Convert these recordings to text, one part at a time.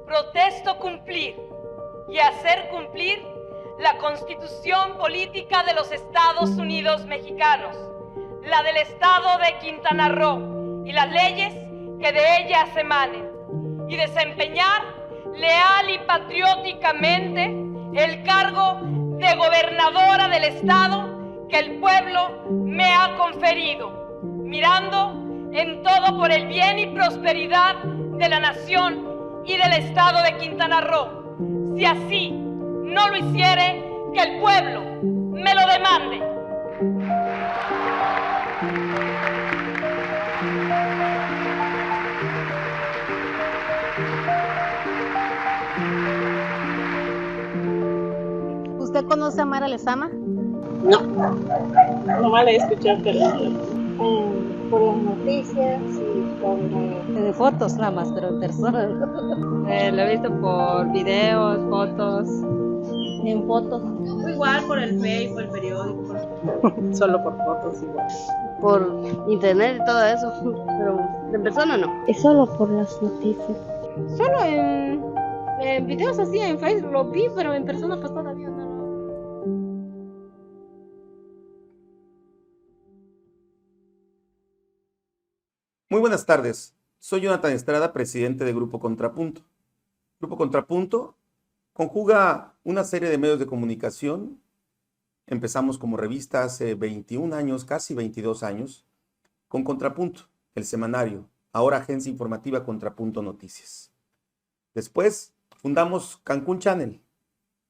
protesto cumplir y hacer cumplir la Constitución Política de los Estados Unidos Mexicanos, la del Estado de Quintana Roo y las leyes que de ellas emanen, y desempeñar leal y patrióticamente el cargo de gobernadora del Estado que el pueblo me ha conferido, mirando en todo por el bien y prosperidad de la nación y del Estado de Quintana Roo. Si así no lo hiciere, que el pueblo me lo demande. ¿Usted conoce a Mara Lezama? No, nomás la he escuchado, pero por las noticias y por De fotos nada más, pero en persona. Lo he visto por videos, fotos. En fotos. igual por el Facebook, por el periódico. Solo por fotos igual. Por internet y todo eso, pero en persona no. Es solo por las noticias. Solo en videos así en Facebook lo vi, pero en persona pues todavía no. Muy buenas tardes. Soy Jonathan Estrada, presidente de Grupo Contrapunto. Grupo Contrapunto conjuga una serie de medios de comunicación. Empezamos como revista hace 21 años, casi 22 años, con Contrapunto, el semanario, ahora agencia informativa Contrapunto Noticias. Después fundamos Cancún Channel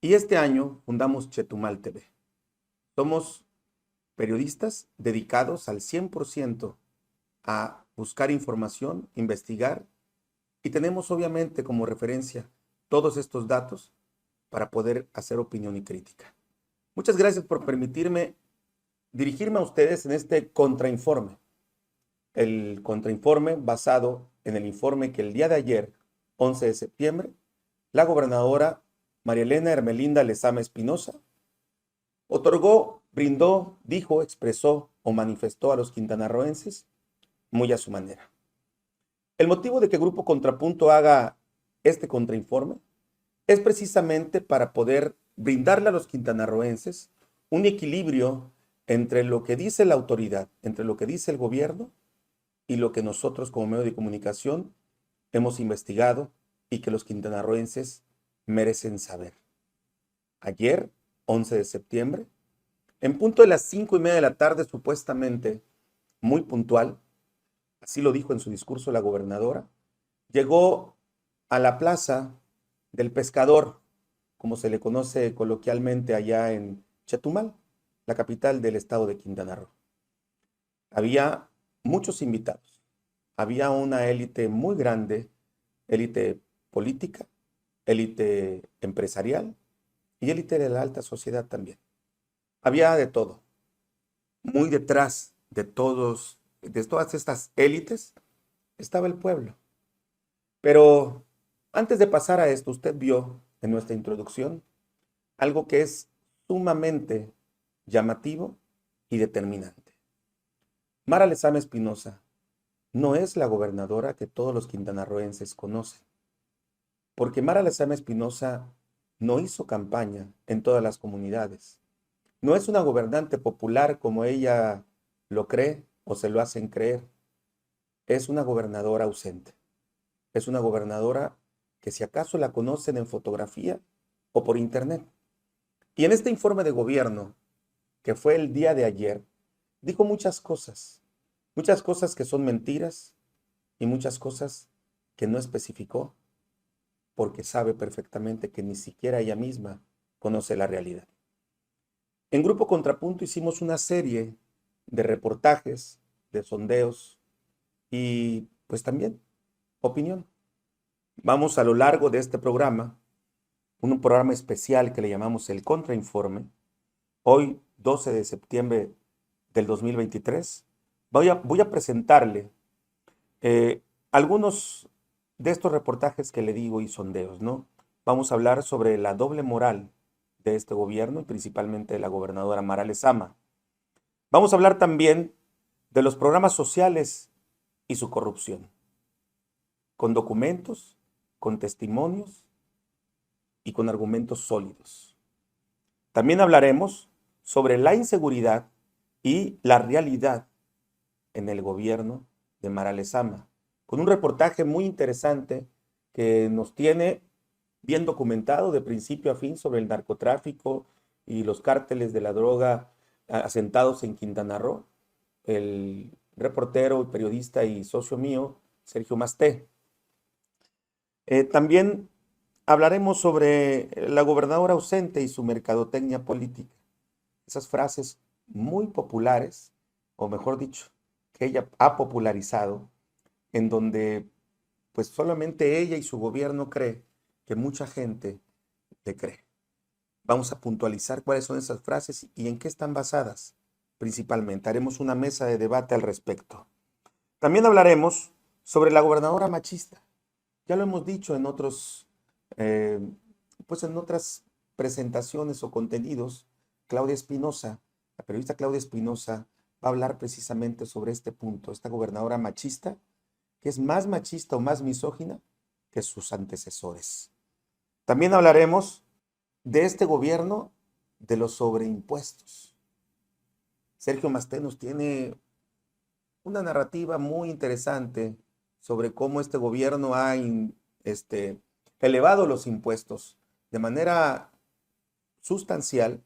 y este año fundamos Chetumal TV. Somos periodistas dedicados al 100% a buscar información, investigar, y tenemos obviamente como referencia todos estos datos para poder hacer opinión y crítica. Muchas gracias por permitirme dirigirme a ustedes en este contrainforme. El contrainforme basado en el informe que el día de ayer, 11 de septiembre, la gobernadora María Elena Hermelinda Lezama Espinosa otorgó, brindó, dijo, expresó o manifestó a los quintanarroenses muy a su manera. El motivo de que Grupo Contrapunto haga este contrainforme es precisamente para poder brindarle a los quintanarroenses un equilibrio entre lo que dice la autoridad, entre lo que dice el gobierno y lo que nosotros como medio de comunicación hemos investigado y que los quintanarroenses merecen saber. Ayer, 11 de septiembre, en punto de las 5:30 de la tarde, supuestamente muy puntual, así lo dijo en su discurso la gobernadora, llegó a la plaza del pescador, como se le conoce coloquialmente allá en Chetumal, la capital del estado de Quintana Roo. Había muchos invitados, había una élite muy grande, élite política, élite empresarial y élite de la alta sociedad también. Había de todo. Muy detrás de todas estas élites estaba el pueblo. Pero antes de pasar a esto, usted vio en nuestra introducción algo que es sumamente llamativo y determinante. Mara Lezama Espinosa no es la gobernadora que todos los quintanarroenses conocen, porque Mara Lezama Espinosa no hizo campaña en todas las comunidades. No es una gobernante popular como ella lo cree o se lo hacen creer. Es una gobernadora ausente. Es una gobernadora que si acaso la conocen en fotografía o por internet. Y en este informe de gobierno, que fue el día de ayer, dijo muchas cosas que son mentiras y muchas cosas que no especificó porque sabe perfectamente que ni siquiera ella misma conoce la realidad. En Grupo Contrapunto hicimos una serie de reportajes, de sondeos y pues también opinión. Vamos a lo largo de este programa, un programa especial que le llamamos el Contrainforme. Hoy, 12 de septiembre del 2023, voy a presentarle algunos de estos reportajes que le digo y sondeos, ¿no? Vamos a hablar sobre la doble moral de este gobierno y principalmente de la gobernadora Mara Lezama. Vamos a hablar también de los programas sociales y su corrupción, con documentos con testimonios y con argumentos sólidos. También hablaremos sobre la inseguridad y la realidad en el gobierno de Mara Lezama, con un reportaje muy interesante que nos tiene bien documentado de principio a fin sobre el narcotráfico y los cárteles de la droga asentados en Quintana Roo. El reportero, periodista y socio mío, Sergio Masté. También hablaremos sobre la gobernadora ausente y su mercadotecnia política. Esas frases muy populares, o mejor dicho, que ella ha popularizado, en donde pues solamente ella y su gobierno cree que mucha gente le cree. Vamos a puntualizar cuáles son esas frases y en qué están basadas. Principalmente haremos una mesa de debate al respecto. También hablaremos sobre la gobernadora machista. Ya lo hemos dicho en otras presentaciones o contenidos. Claudia Espinosa, la periodista Claudia Espinosa, va a hablar precisamente sobre este punto, esta gobernadora machista, que es más machista o más misógina que sus antecesores. También hablaremos de este gobierno de los sobreimpuestos. Sergio Masté nos tiene una narrativa muy interesante sobre cómo este gobierno ha elevado los impuestos de manera sustancial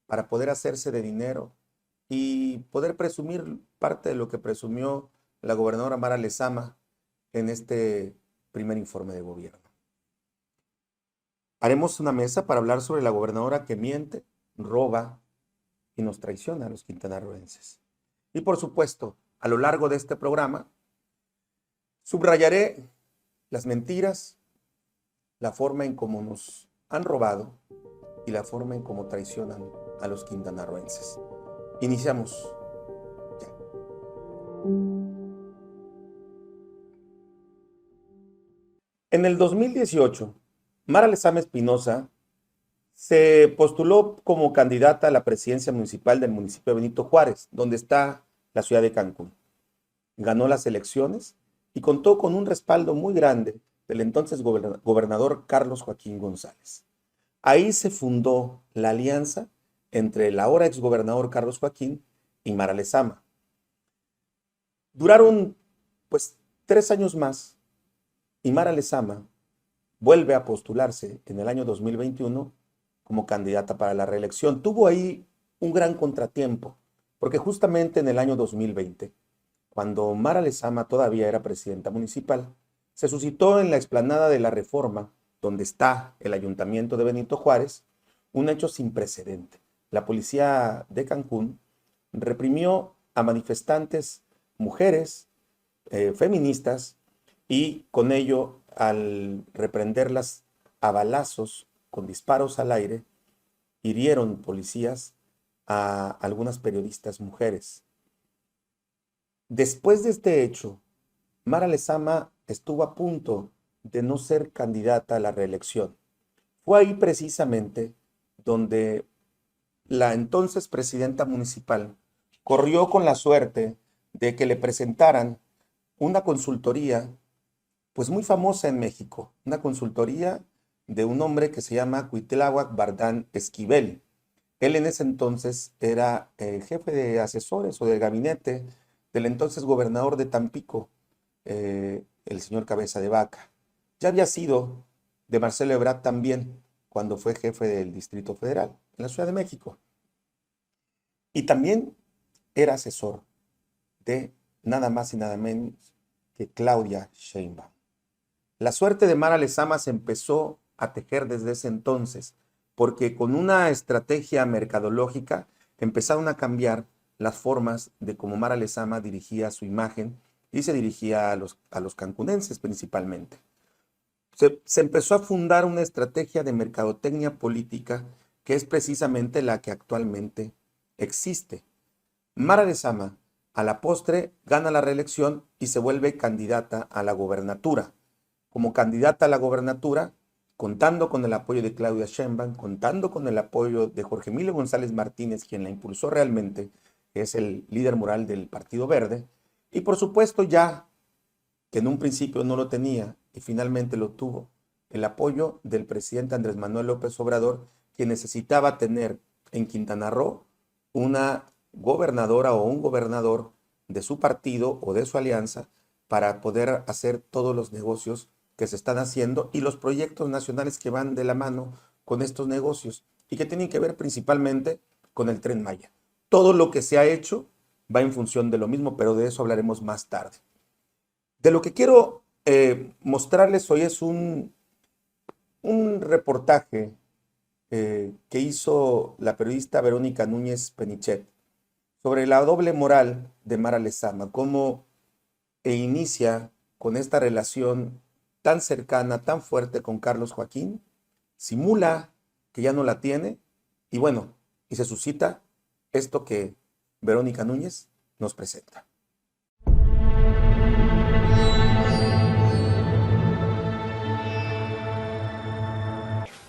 para poder hacerse de dinero y poder presumir parte de lo que presumió la gobernadora Mara Lezama en este primer informe de gobierno. Haremos una mesa para hablar sobre la gobernadora que miente, roba y nos traiciona a los quintanarroenses. Y por supuesto, a lo largo de este programa, subrayaré las mentiras, la forma en cómo nos han robado y la forma en cómo traicionan a los quintanarroenses. Iniciamos ya. En el 2018, Mara Lezama Espinosa se postuló como candidata a la presidencia municipal del municipio de Benito Juárez, donde está la ciudad de Cancún. Ganó las elecciones y contó con un respaldo muy grande del entonces gobernador Carlos Joaquín González. Ahí se fundó la alianza entre el ahora exgobernador Carlos Joaquín y Mara Lezama. Duraron 3 años más y Mara Lezama vuelve a postularse en el año 2021 como candidata para la reelección. Tuvo ahí un gran contratiempo, porque justamente en el año 2020, cuando Mara Lezama todavía era presidenta municipal, se suscitó en la explanada de la Reforma, donde está el ayuntamiento de Benito Juárez, un hecho sin precedente. La policía de Cancún reprimió a manifestantes, mujeres, feministas, y con ello, al reprenderlas a balazos con disparos al aire, hirieron policías a algunas periodistas mujeres. Después de este hecho, Mara Lezama estuvo a punto de no ser candidata a la reelección. Fue ahí precisamente donde la entonces presidenta municipal corrió con la suerte de que le presentaran una consultoría muy famosa en México, una consultoría de un hombre que se llama Cuitláhuac Bardán Esquivel. Él en ese entonces era jefe de asesores o del gabinete del entonces gobernador de Tampico, el señor Cabeza de Vaca. Ya había sido de Marcelo Ebrard también cuando fue jefe del Distrito Federal en la Ciudad de México. Y también era asesor de nada más y nada menos que Claudia Sheinbaum. La suerte de Mara Lezama se empezó a tejer desde ese entonces, porque con una estrategia mercadológica empezaron a cambiar las formas de cómo Mara Lezama dirigía su imagen y se dirigía a los cancunenses principalmente. Se empezó a fundar una estrategia de mercadotecnia política que es precisamente la que actualmente existe. Mara Lezama, a la postre, gana la reelección y se vuelve candidata a la gobernatura. Como candidata a la gobernatura, contando con el apoyo de Claudia Sheinbaum, contando con el apoyo de Jorge Emilio González Martínez, quien la impulsó realmente, que es el líder moral del Partido Verde, y por supuesto ya, que en un principio no lo tenía, y finalmente lo tuvo, el apoyo del presidente Andrés Manuel López Obrador, quien necesitaba tener en Quintana Roo una gobernadora o un gobernador de su partido o de su alianza para poder hacer todos los negocios que se están haciendo y los proyectos nacionales que van de la mano con estos negocios y que tienen que ver principalmente con el Tren Maya. Todo lo que se ha hecho va en función de lo mismo, pero de eso hablaremos más tarde. De lo que quiero mostrarles hoy es un reportaje que hizo la periodista Verónica Núñez Penichet sobre la doble moral de Mara Lezama, cómo inicia con esta relación tan cercana, tan fuerte con Carlos Joaquín, simula que ya no la tiene y bueno, y se suscita esto que Verónica Núñez nos presenta.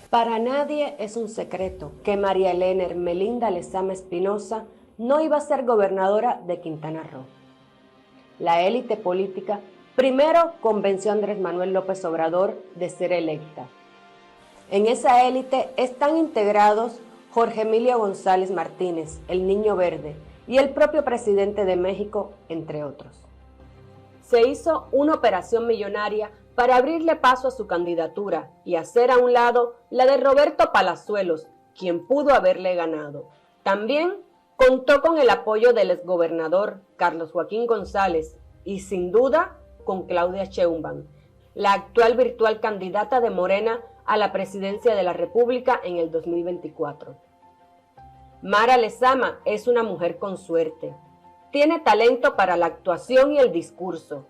Para nadie es un secreto que María Elena Ermelinda Lezama Espinosa no iba a ser gobernadora de Quintana Roo. La élite política primero convenció a Andrés Manuel López Obrador de ser electa. En esa élite están integrados Jorge Emilio González Martínez, el Niño Verde, y el propio presidente de México, entre otros. Se hizo una operación millonaria para abrirle paso a su candidatura y hacer a un lado la de Roberto Palazuelos, quien pudo haberle ganado. También contó con el apoyo del exgobernador Carlos Joaquín González y sin duda con Claudia Sheinbaum, la actual virtual candidata de Morena a la presidencia de la República en el 2024. Mara Lezama es una mujer con suerte. Tiene talento para la actuación y el discurso.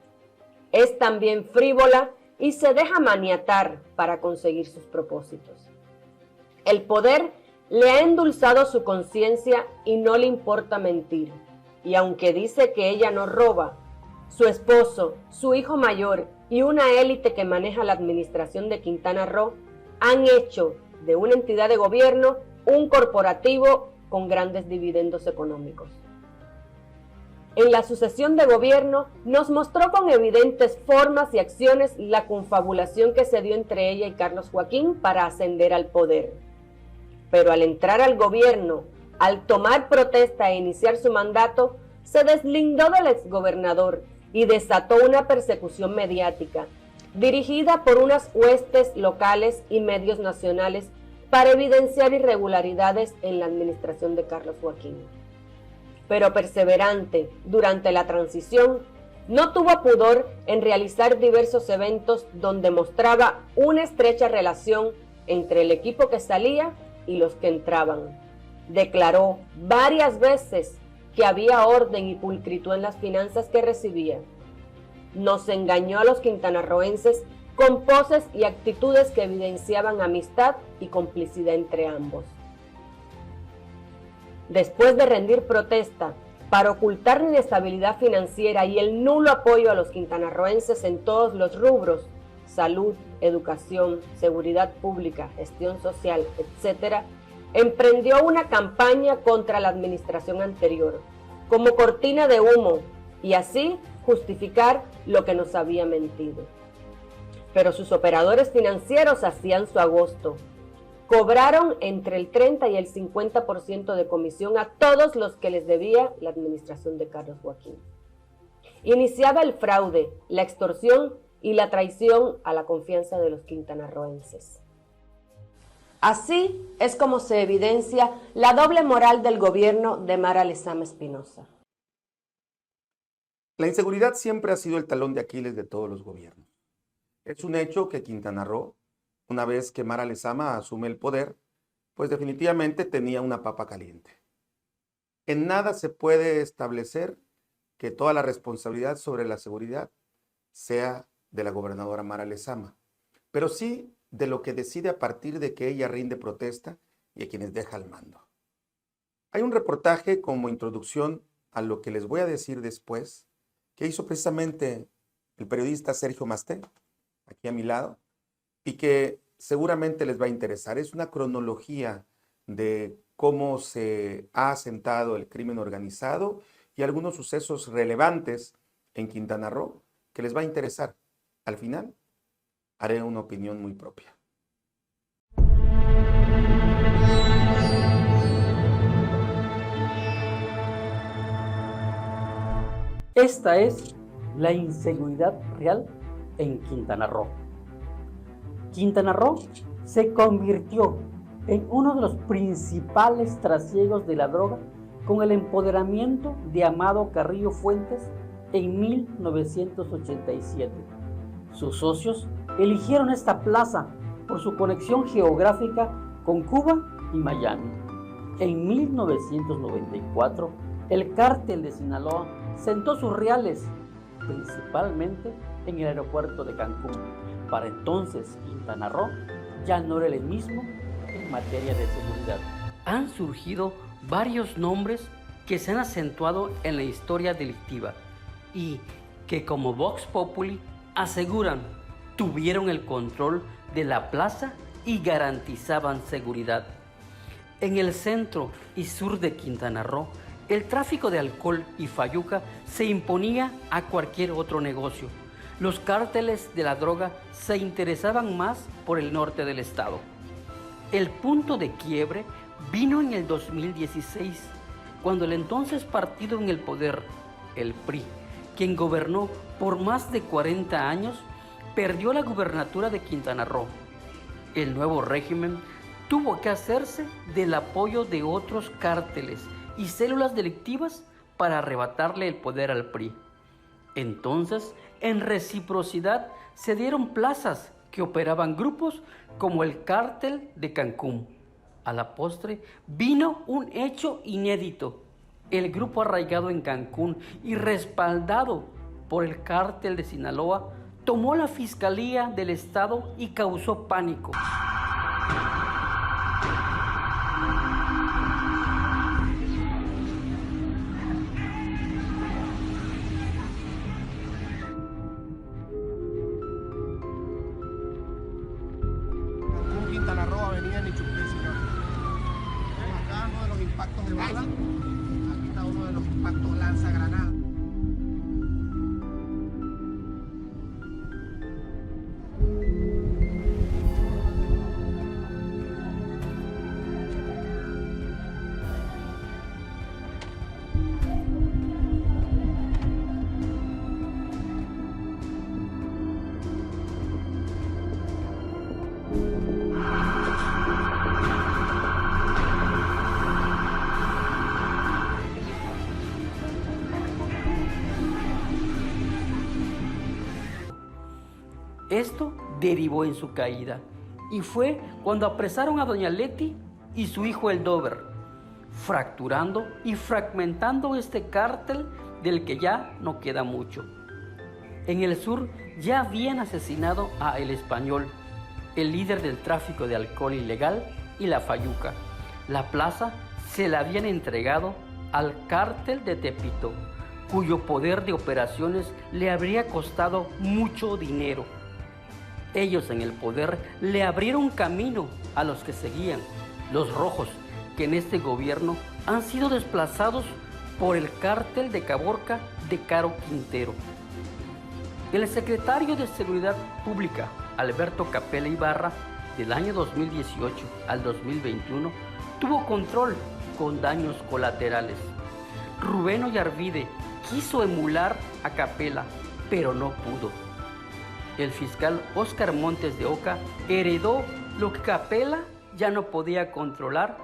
Es también frívola y se deja maniatar para conseguir sus propósitos. El poder le ha endulzado su conciencia y no le importa mentir. Y aunque dice que ella no roba, su esposo, su hijo mayor y una élite que maneja la administración de Quintana Roo han hecho de una entidad de gobierno un corporativo con grandes dividendos económicos. En la sucesión de gobierno nos mostró con evidentes formas y acciones la confabulación que se dio entre ella y Carlos Joaquín para ascender al poder. Pero al entrar al gobierno, al tomar protesta e iniciar su mandato, se deslindó del exgobernador y desató una persecución mediática, dirigida por unas huestes locales y medios nacionales para evidenciar irregularidades en la administración de Carlos Joaquín. Pero perseverante durante la transición, no tuvo pudor en realizar diversos eventos donde mostraba una estrecha relación entre el equipo que salía y los que entraban. Declaró varias veces que había orden y pulcritud en las finanzas que recibía. Nos engañó a los quintanarroenses con poses y actitudes que evidenciaban amistad y complicidad entre ambos. Después de rendir protesta para ocultar la inestabilidad financiera y el nulo apoyo a los quintanarroenses en todos los rubros, salud, educación, seguridad pública, gestión social, etc., emprendió una campaña contra la administración anterior, como cortina de humo, y así justificar lo que nos había mentido. Pero sus operadores financieros hacían su agosto. Cobraron entre el 30 y el 50% de comisión a todos los que les debía la administración de Carlos Joaquín. Iniciaba el fraude, la extorsión y la traición a la confianza de los quintanarroenses. Así es como se evidencia la doble moral del gobierno de Mara Lezama Espinosa. La inseguridad siempre ha sido el talón de Aquiles de todos los gobiernos. Es un hecho que Quintana Roo, una vez que Mara Lezama asume el poder, pues definitivamente tenía una papa caliente. En nada se puede establecer que toda la responsabilidad sobre la seguridad sea de la gobernadora Mara Lezama, pero sí de lo que decide a partir de que ella rinde protesta y a quienes deja al mando. Hay un reportaje como introducción a lo que les voy a decir después, que hizo precisamente el periodista Sergio Masté, aquí a mi lado, y que seguramente les va a interesar. Es una cronología de cómo se ha asentado el crimen organizado y algunos sucesos relevantes en Quintana Roo que les va a interesar. Al final, haré una opinión muy propia. Esta es la inseguridad real en Quintana Roo. Quintana Roo se convirtió en uno de los principales trasiegos de la droga con el empoderamiento de Amado Carrillo Fuentes en 1987. Sus socios eligieron esta plaza por su conexión geográfica con Cuba y Miami. En 1994, el cártel de Sinaloa sentó sus reales, principalmente en el aeropuerto de Cancún. Para entonces, Quintana Roo ya no era el mismo en materia de seguridad. Han surgido varios nombres que se han acentuado en la historia delictiva y que, como Vox Populi, aseguran tuvieron el control de la plaza y garantizaban seguridad. En el centro y sur de Quintana Roo, el tráfico de alcohol y fayuca se imponía a cualquier otro negocio. Los cárteles de la droga se interesaban más por el norte del estado. El punto de quiebre vino en el 2016, cuando el entonces partido en el poder, el PRI, quien gobernó por más de 40 años, perdió la gubernatura de Quintana Roo. El nuevo régimen tuvo que hacerse del apoyo de otros cárteles y células delictivas para arrebatarle el poder al PRI. Entonces, en reciprocidad, se dieron plazas que operaban grupos como el Cártel de Cancún. A la postre, vino un hecho inédito. El grupo arraigado en Cancún y respaldado por el Cártel de Sinaloa tomó la Fiscalía del Estado y causó pánico. Quintana Roo, avenida Nichupé, señor. Tenemos acá uno de los impactos de bala. Aquí está uno de los impactos lanza-granada. Esto derivó en su caída y fue cuando apresaron a doña Leti y su hijo el Dober, fracturando y fragmentando este cártel del que ya no queda mucho. En el sur ya habían asesinado a El Español, el líder del tráfico de alcohol ilegal y la fayuca. La plaza se la habían entregado al cártel de Tepito, cuyo poder de operaciones le habría costado mucho dinero. Ellos en el poder le abrieron camino a los que seguían, los rojos, que en este gobierno han sido desplazados por el cártel de Caborca de Caro Quintero. El secretario de Seguridad Pública, Alberto Capella Ibarra, del año 2018 al 2021, tuvo control con daños colaterales. Rubén Ollarvide quiso emular a Capella, pero no pudo. El fiscal Óscar Montes de Oca heredó lo que Capella ya no podía controlar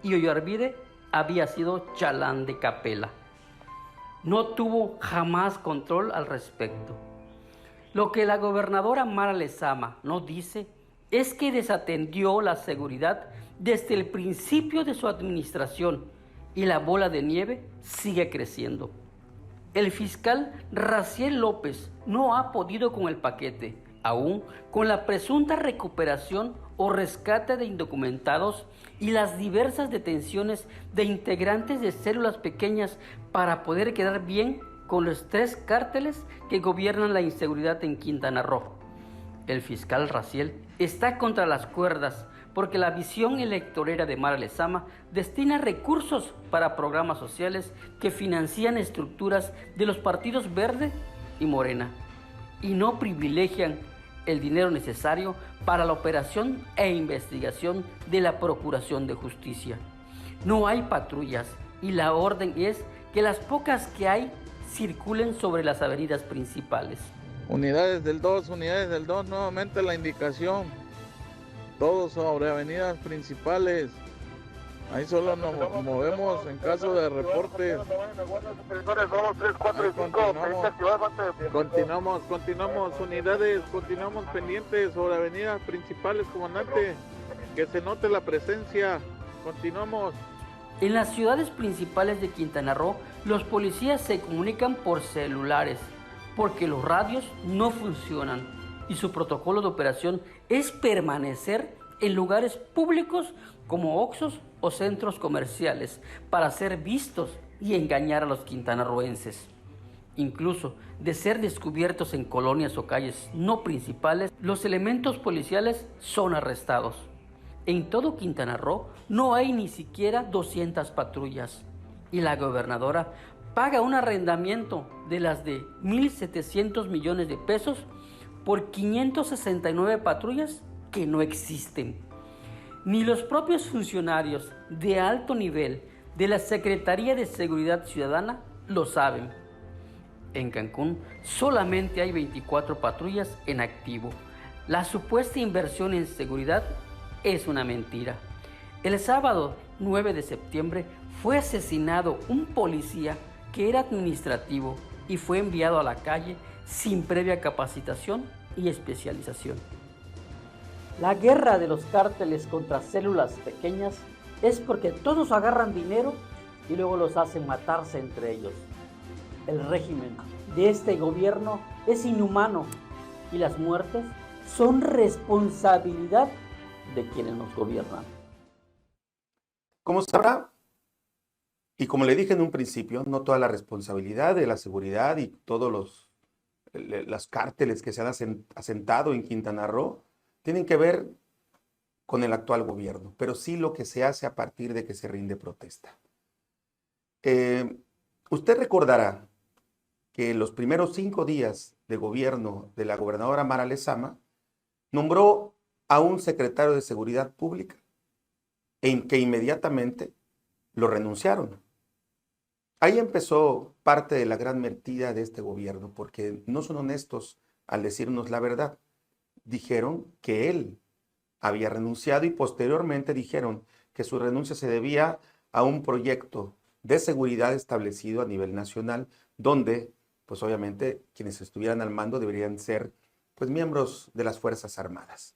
y Ollarvide había sido chalán de Capella. No tuvo jamás control al respecto. Lo que la gobernadora Mara Lezama no dice es que desatendió la seguridad desde el principio de su administración y la bola de nieve sigue creciendo. El fiscal Raciel López no ha podido con el paquete, aún con la presunta recuperación o rescate de indocumentados y las diversas detenciones de integrantes de células pequeñas para poder quedar bien con los 3 cárteles que gobiernan la inseguridad en Quintana Roo. El fiscal Raciel está contra las cuerdas porque la visión electorera de Mara Lezama destina recursos para programas sociales que financian estructuras de los partidos Verde y Morena y no privilegian el dinero necesario para la operación e investigación de la Procuración de Justicia. No hay patrullas y la orden es que las pocas que hay circulen sobre las avenidas principales. Unidades del 2, nuevamente la indicación. Todos sobre avenidas principales. Ahí solo nos movemos en caso de reportes. Continuamos unidades, continuamos pendientes sobre avenidas principales, comandante. Que se note la presencia. Continuamos. En las ciudades principales de Quintana Roo, los policías se comunican por celulares, porque los radios no funcionan y su protocolo de operación es permanecer en lugares públicos como oxxos o centros comerciales para ser vistos y engañar a los quintanarroenses. Incluso de ser descubiertos en colonias o calles no principales, los elementos policiales son arrestados. En todo Quintana Roo no hay ni siquiera 200 patrullas y la gobernadora paga un arrendamiento de las de 1.700 millones de pesos por 569 patrullas que no existen. Ni los propios funcionarios de alto nivel de la Secretaría de Seguridad Ciudadana lo saben. En Cancún solamente hay 24 patrullas en activo. La supuesta inversión en seguridad es una mentira. El sábado 9 de septiembre fue asesinado un policía que era administrativo y fue enviado a la calle sin previa capacitación y especialización. La guerra de los cárteles contra células pequeñas es porque todos agarran dinero y luego los hacen matarse entre ellos. El régimen de este gobierno es inhumano y las muertes son responsabilidad de quienes nos gobiernan. Como sabrá, y como le dije en un principio, no toda la responsabilidad de la seguridad y todos los cárteles que se han asentado en Quintana Roo tienen que ver con el actual gobierno, pero sí lo que se hace a partir de que se rinde protesta. Usted recordará que los primeros 5 días de gobierno de la gobernadora Mara Lezama nombró a un secretario de Seguridad Pública en que inmediatamente lo renunciaron. Ahí empezó parte de la gran mentira de este gobierno, porque no son honestos al decirnos la verdad. Dijeron que él había renunciado y posteriormente dijeron que su renuncia se debía a un proyecto de seguridad establecido a nivel nacional, donde, pues obviamente, quienes estuvieran al mando deberían ser, pues, miembros de las Fuerzas Armadas.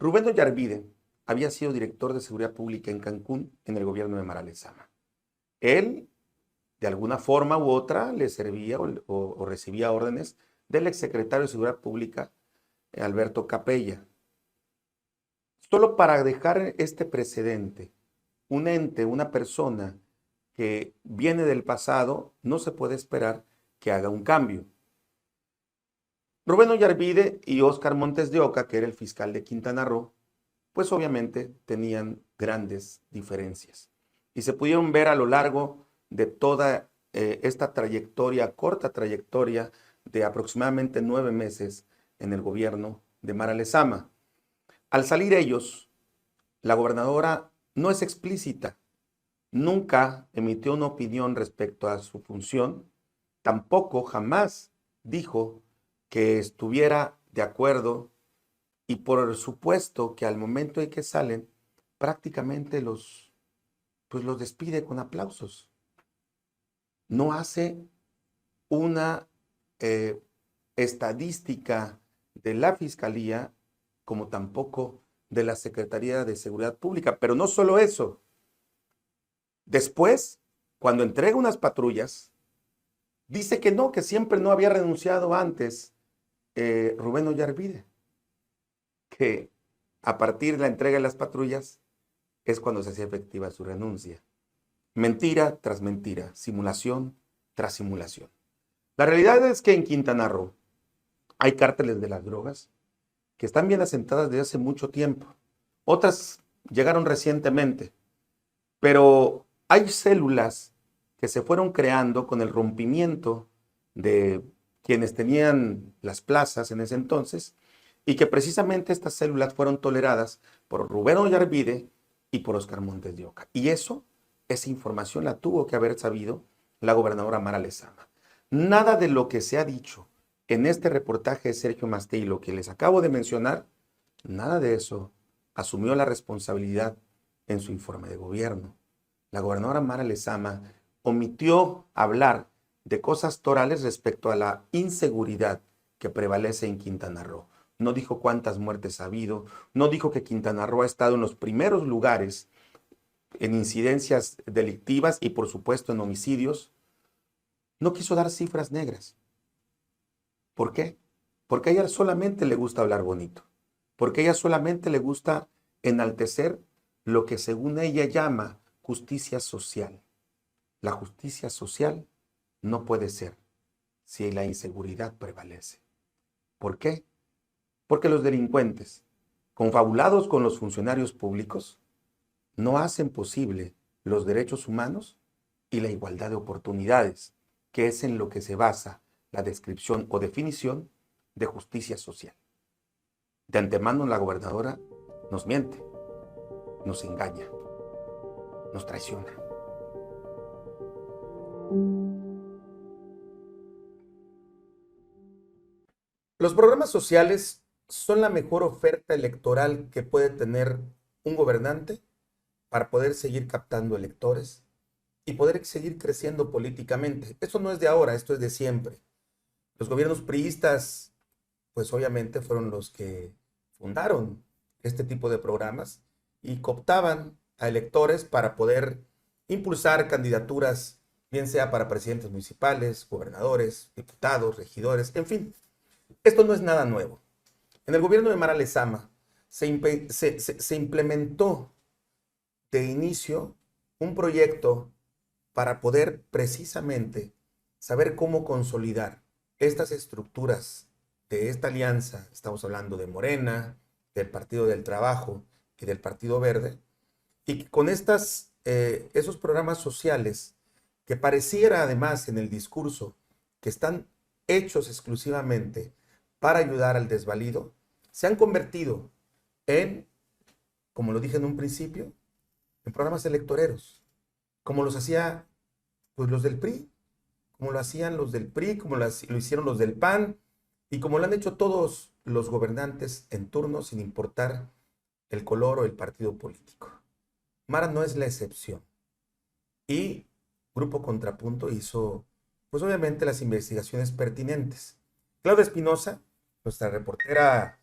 Rubén Ollarvide había sido director de Seguridad Pública en Cancún en el gobierno de Mara Lezama. Él, de alguna forma u otra, le servía o recibía órdenes del exsecretario de Seguridad Pública, Alberto Capella. Solo para dejar este precedente, un ente, una persona que viene del pasado, no se puede esperar que haga un cambio. Rubén Ollarvide y Óscar Montes de Oca, que era el fiscal de Quintana Roo, pues obviamente tenían grandes diferencias. Y se pudieron ver a lo largo de toda esta trayectoria, corta trayectoria de aproximadamente 9 meses en el gobierno de Mara Lezama. Al salir ellos, la gobernadora no es explícita, nunca emitió una opinión respecto a su función, tampoco jamás dijo que estuviera de acuerdo y por supuesto que al momento en que salen prácticamente los despide con aplausos. No hace una estadística de la Fiscalía como tampoco de la Secretaría de Seguridad Pública. Pero no solo eso. Después, cuando entrega unas patrullas, dice que no, que siempre no había renunciado antes Rubén Ollarvide. Que a partir de la entrega de las patrullas es cuando se hacía efectiva su renuncia. Mentira tras mentira, simulación tras simulación. La realidad es que en Quintana Roo hay cárteles de las drogas que están bien asentadas desde hace mucho tiempo. Otras llegaron recientemente, pero hay células que se fueron creando con el rompimiento de quienes tenían las plazas en ese entonces, y que precisamente estas células fueron toleradas por Rubén Ollarvide y por Óscar Montes de Oca. Y esa información la tuvo que haber sabido la gobernadora Mara Lezama. Nada de lo que se ha dicho en este reportaje de Sergio Mastilo que les acabo de mencionar, nada de eso asumió la responsabilidad en su informe de gobierno. La gobernadora Mara Lezama omitió hablar de cosas torales respecto a la inseguridad que prevalece en Quintana Roo. No dijo cuántas muertes ha habido, no dijo que Quintana Roo ha estado en los primeros lugares en incidencias delictivas y por supuesto en homicidios. No quiso dar cifras negras. ¿Por qué? Porque a ella solamente le gusta hablar bonito, porque a ella solamente le gusta enaltecer lo que según ella llama justicia social. La justicia social no puede ser si la inseguridad prevalece. ¿Por qué? Porque los delincuentes, confabulados con los funcionarios públicos, no hacen posible los derechos humanos y la igualdad de oportunidades, que es en lo que se basa la descripción o definición de justicia social. De antemano la gobernadora nos miente, nos engaña, nos traiciona. Los programas sociales son la mejor oferta electoral que puede tener un gobernante para poder seguir captando electores y poder seguir creciendo políticamente. Esto no es de ahora, esto es de siempre. Los gobiernos priistas, pues obviamente fueron los que fundaron este tipo de programas y cooptaban a electores para poder impulsar candidaturas, bien sea para presidentes municipales, gobernadores, diputados, regidores, en fin. Esto no es nada nuevo. En el gobierno de Mara Lezama se implementó de inicio un proyecto para poder precisamente saber cómo consolidar estas estructuras de esta alianza. Estamos hablando de Morena, del Partido del Trabajo y del Partido Verde, y con esos programas sociales que pareciera además en el discurso que están hechos exclusivamente para ayudar al desvalido, se han convertido en, como lo dije en un principio, en programas electoreros, como los hacía pues, los del PRI, como lo hacían los del PRI, como lo hicieron los del PAN, y como lo han hecho todos los gobernantes en turno, sin importar el color o el partido político. Mara no es la excepción. Y Grupo Contrapunto hizo, pues obviamente, las investigaciones pertinentes. Claudia Espinosa, nuestra reportera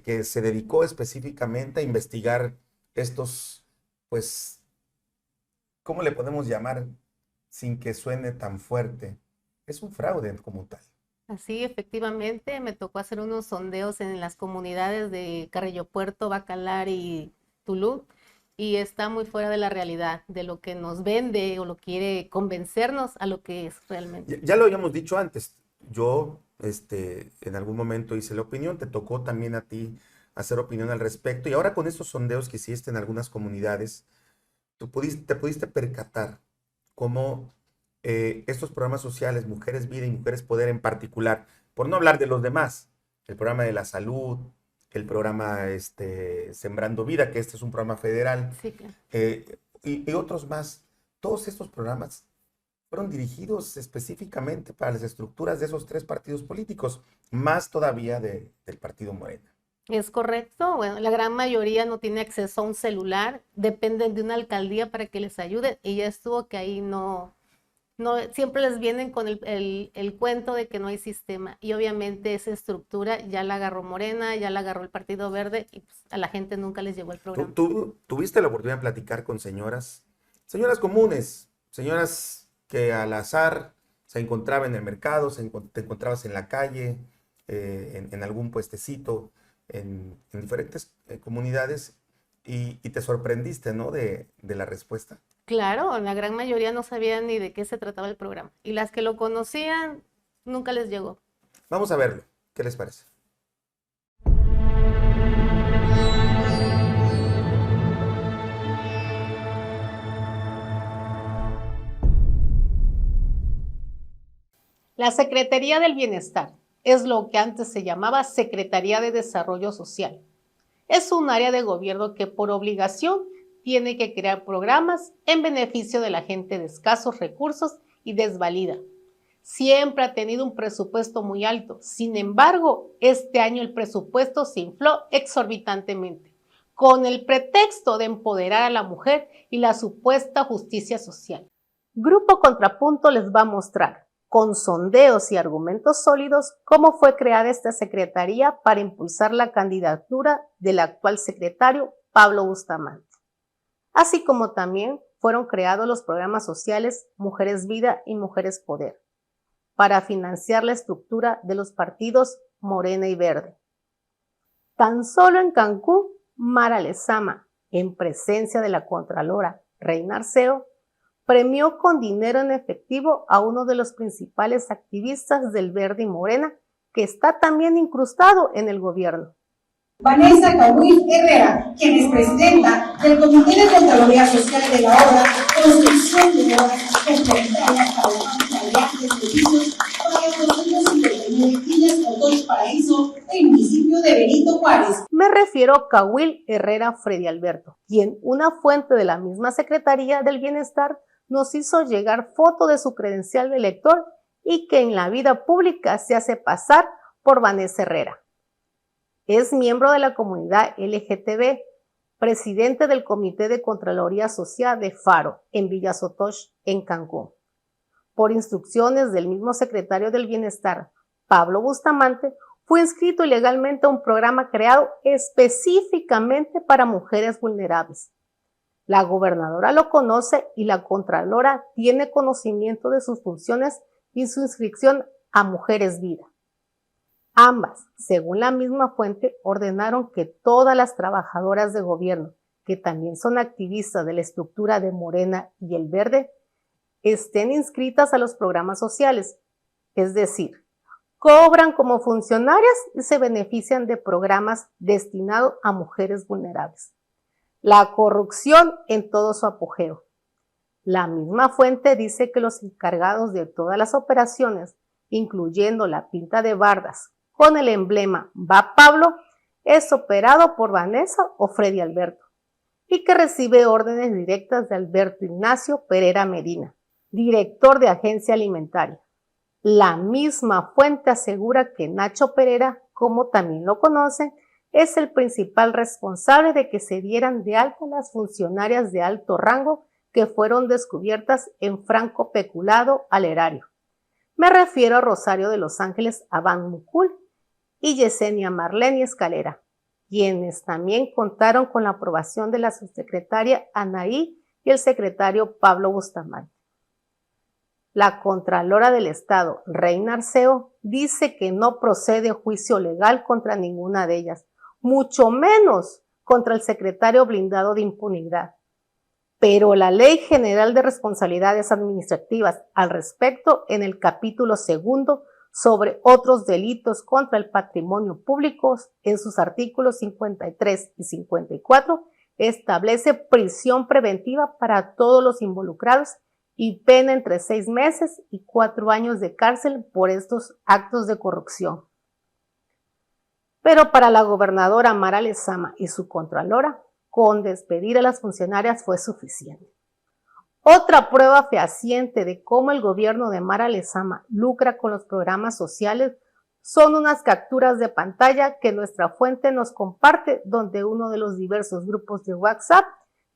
que se dedicó específicamente a investigar estos, pues, ¿cómo le podemos llamar sin que suene tan fuerte? Es un fraude como tal. Así, efectivamente, me tocó hacer unos sondeos en las comunidades de Carrillo Puerto, Bacalar y Tulum, y está muy fuera de la realidad, de lo que nos vende o lo quiere convencernos a lo que es realmente. Ya lo habíamos dicho antes, yo en algún momento hice la opinión, te tocó también a ti hacer opinión al respecto, y ahora con estos sondeos que hiciste en algunas comunidades, te pudiste percatar cómo estos programas sociales, Mujeres Vida y Mujeres Poder en particular, por no hablar de los demás, el programa de la salud, el programa Sembrando Vida, que este es un programa federal, Sí, claro. y otros más, todos estos programas fueron dirigidos específicamente para las estructuras de esos tres partidos políticos, más todavía del Partido Morena. Es correcto. Bueno, la gran mayoría no tiene acceso a un celular, dependen de una alcaldía para que les ayude, y ya estuvo que ahí no siempre les vienen con el cuento de que no hay sistema, y obviamente esa estructura ya la agarró Morena, ya la agarró el Partido Verde, y pues a la gente nunca les llegó el programa. ¿Tú tuviste la oportunidad de platicar con señoras comunes, señoras que al azar se encontraban en el mercado, te encontrabas en la calle, en algún puestecito, en diferentes comunidades, y te sorprendiste, ¿no?, de la respuesta? Claro, la gran mayoría no sabían ni de qué se trataba el programa, y las que lo conocían nunca les llegó. Vamos a verlo, ¿qué les parece? La Secretaría del Bienestar es lo que antes se llamaba Secretaría de Desarrollo Social. Es un área de gobierno que por obligación tiene que crear programas en beneficio de la gente de escasos recursos y desvalida. Siempre ha tenido un presupuesto muy alto. Sin embargo, este año el presupuesto se infló exorbitantemente, con el pretexto de empoderar a la mujer y la supuesta justicia social. Grupo Contrapunto les va a mostrar, con sondeos y argumentos sólidos, cómo fue creada esta secretaría para impulsar la candidatura del actual secretario Pablo Bustamante. Así como también fueron creados los programas sociales Mujeres Vida y Mujeres Poder, para financiar la estructura de los partidos Morena y Verde. Tan solo en Cancún, Mara Lezama, en presencia de la Contralora Reina Arceo, premió con dinero en efectivo a uno de los principales activistas del Verde y Morena, que está también incrustado en el gobierno. Vanessa Cahuil Herrera, quien es presidenta del Comité de Contraloría Social de la obra Construcción de Obras Complementarias para Familiares de Servicios para los 259 villas Otoch Paraíso del municipio de Benito Juárez. Me refiero a Cahuil Herrera Freddy Alberto, quien una fuente de la misma Secretaría del Bienestar nos hizo llegar foto de su credencial de elector y que en la vida pública se hace pasar por Vanessa Herrera. Es miembro de la comunidad LGTB, presidente del Comité de Contraloría Social de Faro, en Villa Sotoch, en Cancún. Por instrucciones del mismo secretario del Bienestar, Pablo Bustamante, fue inscrito ilegalmente a un programa creado específicamente para mujeres vulnerables. La gobernadora lo conoce y la Contralora tiene conocimiento de sus funciones y su inscripción a Mujeres Vida. Ambas, según la misma fuente, ordenaron que todas las trabajadoras de gobierno, que también son activistas de la estructura de Morena y el Verde, estén inscritas a los programas sociales, es decir, cobran como funcionarias y se benefician de programas destinados a mujeres vulnerables. La corrupción en todo su apogeo. La misma fuente dice que los encargados de todas las operaciones, incluyendo la pinta de bardas con el emblema Va Pablo, es operado por Vanessa o Freddy Alberto y que recibe órdenes directas de Alberto Ignacio Pereira Medina, director de Agencia Alimentaria. La misma fuente asegura que Nacho Pereira, como también lo conocen, es el principal responsable de que se dieran de alta las funcionarias de alto rango que fueron descubiertas en franco peculado al erario. Me refiero a Rosario de Los Ángeles Abán Mucul y Yesenia Marlene Escalera, quienes también contaron con la aprobación de la subsecretaria Anaí y el secretario Pablo Bustamante. La Contralora del Estado, Reina Arceo, dice que no procede juicio legal contra ninguna de ellas, mucho menos contra el secretario blindado de impunidad. Pero la Ley General de Responsabilidades Administrativas al respecto, en el capítulo 2 sobre otros delitos contra el patrimonio público, en sus artículos 53 y 54, establece prisión preventiva para todos los involucrados y pena entre 6 meses y 4 años de cárcel por estos actos de corrupción. Pero para la gobernadora Mara Lezama y su contralora, con despedir a las funcionarias fue suficiente. Otra prueba fehaciente de cómo el gobierno de Mara Lezama lucra con los programas sociales son unas capturas de pantalla que nuestra fuente nos comparte, donde uno de los diversos grupos de WhatsApp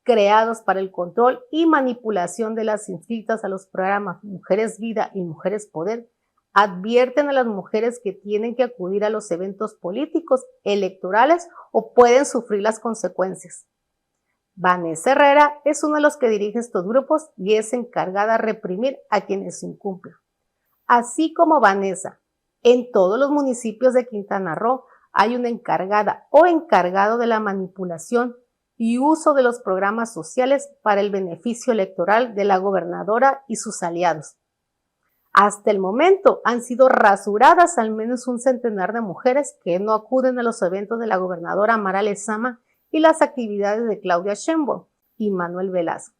creados para el control y manipulación de las inscritas a los programas Mujeres Vida y Mujeres Poder advierten a las mujeres que tienen que acudir a los eventos políticos, electorales o pueden sufrir las consecuencias. Vanessa Herrera es uno de los que dirige estos grupos y es encargada de reprimir a quienes incumplen. Así como Vanessa, en todos los municipios de Quintana Roo hay una encargada o encargado de la manipulación y uso de los programas sociales para el beneficio electoral de la gobernadora y sus aliados. Hasta el momento han sido rasuradas al menos un centenar de mujeres que no acuden a los eventos de la gobernadora Mara Lezama y las actividades de Claudia Sheinbaum y Manuel Velasco,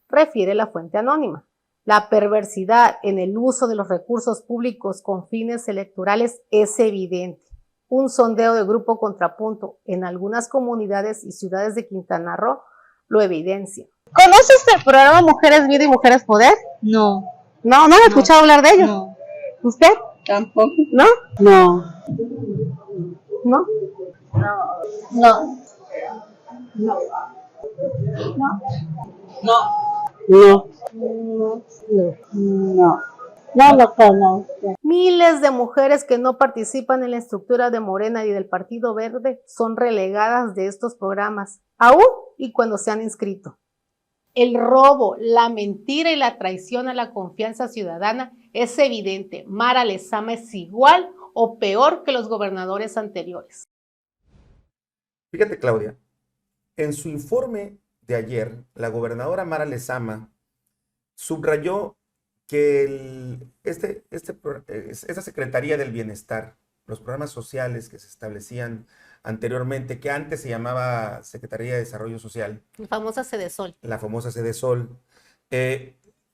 refiere la fuente anónima. La perversidad en el uso de los recursos públicos con fines electorales es evidente. Un sondeo de Grupo Contrapunto en algunas comunidades y ciudades de Quintana Roo lo evidencia. ¿Conoces el programa Mujeres Vida y Mujeres Poder? No. No, no he escuchado hablar de ello. No. ¿Usted? Tampoco. ¿No? No. ¿No? No. No. No. No. No. No lo conozco. Miles de mujeres que no participan en la estructura de Morena y del Partido Verde son relegadas de estos programas, aún y cuando se han inscrito. El robo, la mentira y la traición a la confianza ciudadana es evidente. Mara Lezama es igual o peor que los gobernadores anteriores. Fíjate, Claudia, en su informe de ayer, la gobernadora Mara Lezama subrayó que esta Secretaría del Bienestar, los programas sociales que se establecían anteriormente, que antes se llamaba Secretaría de Desarrollo Social, La famosa Sedesol. la famosa Sedesol,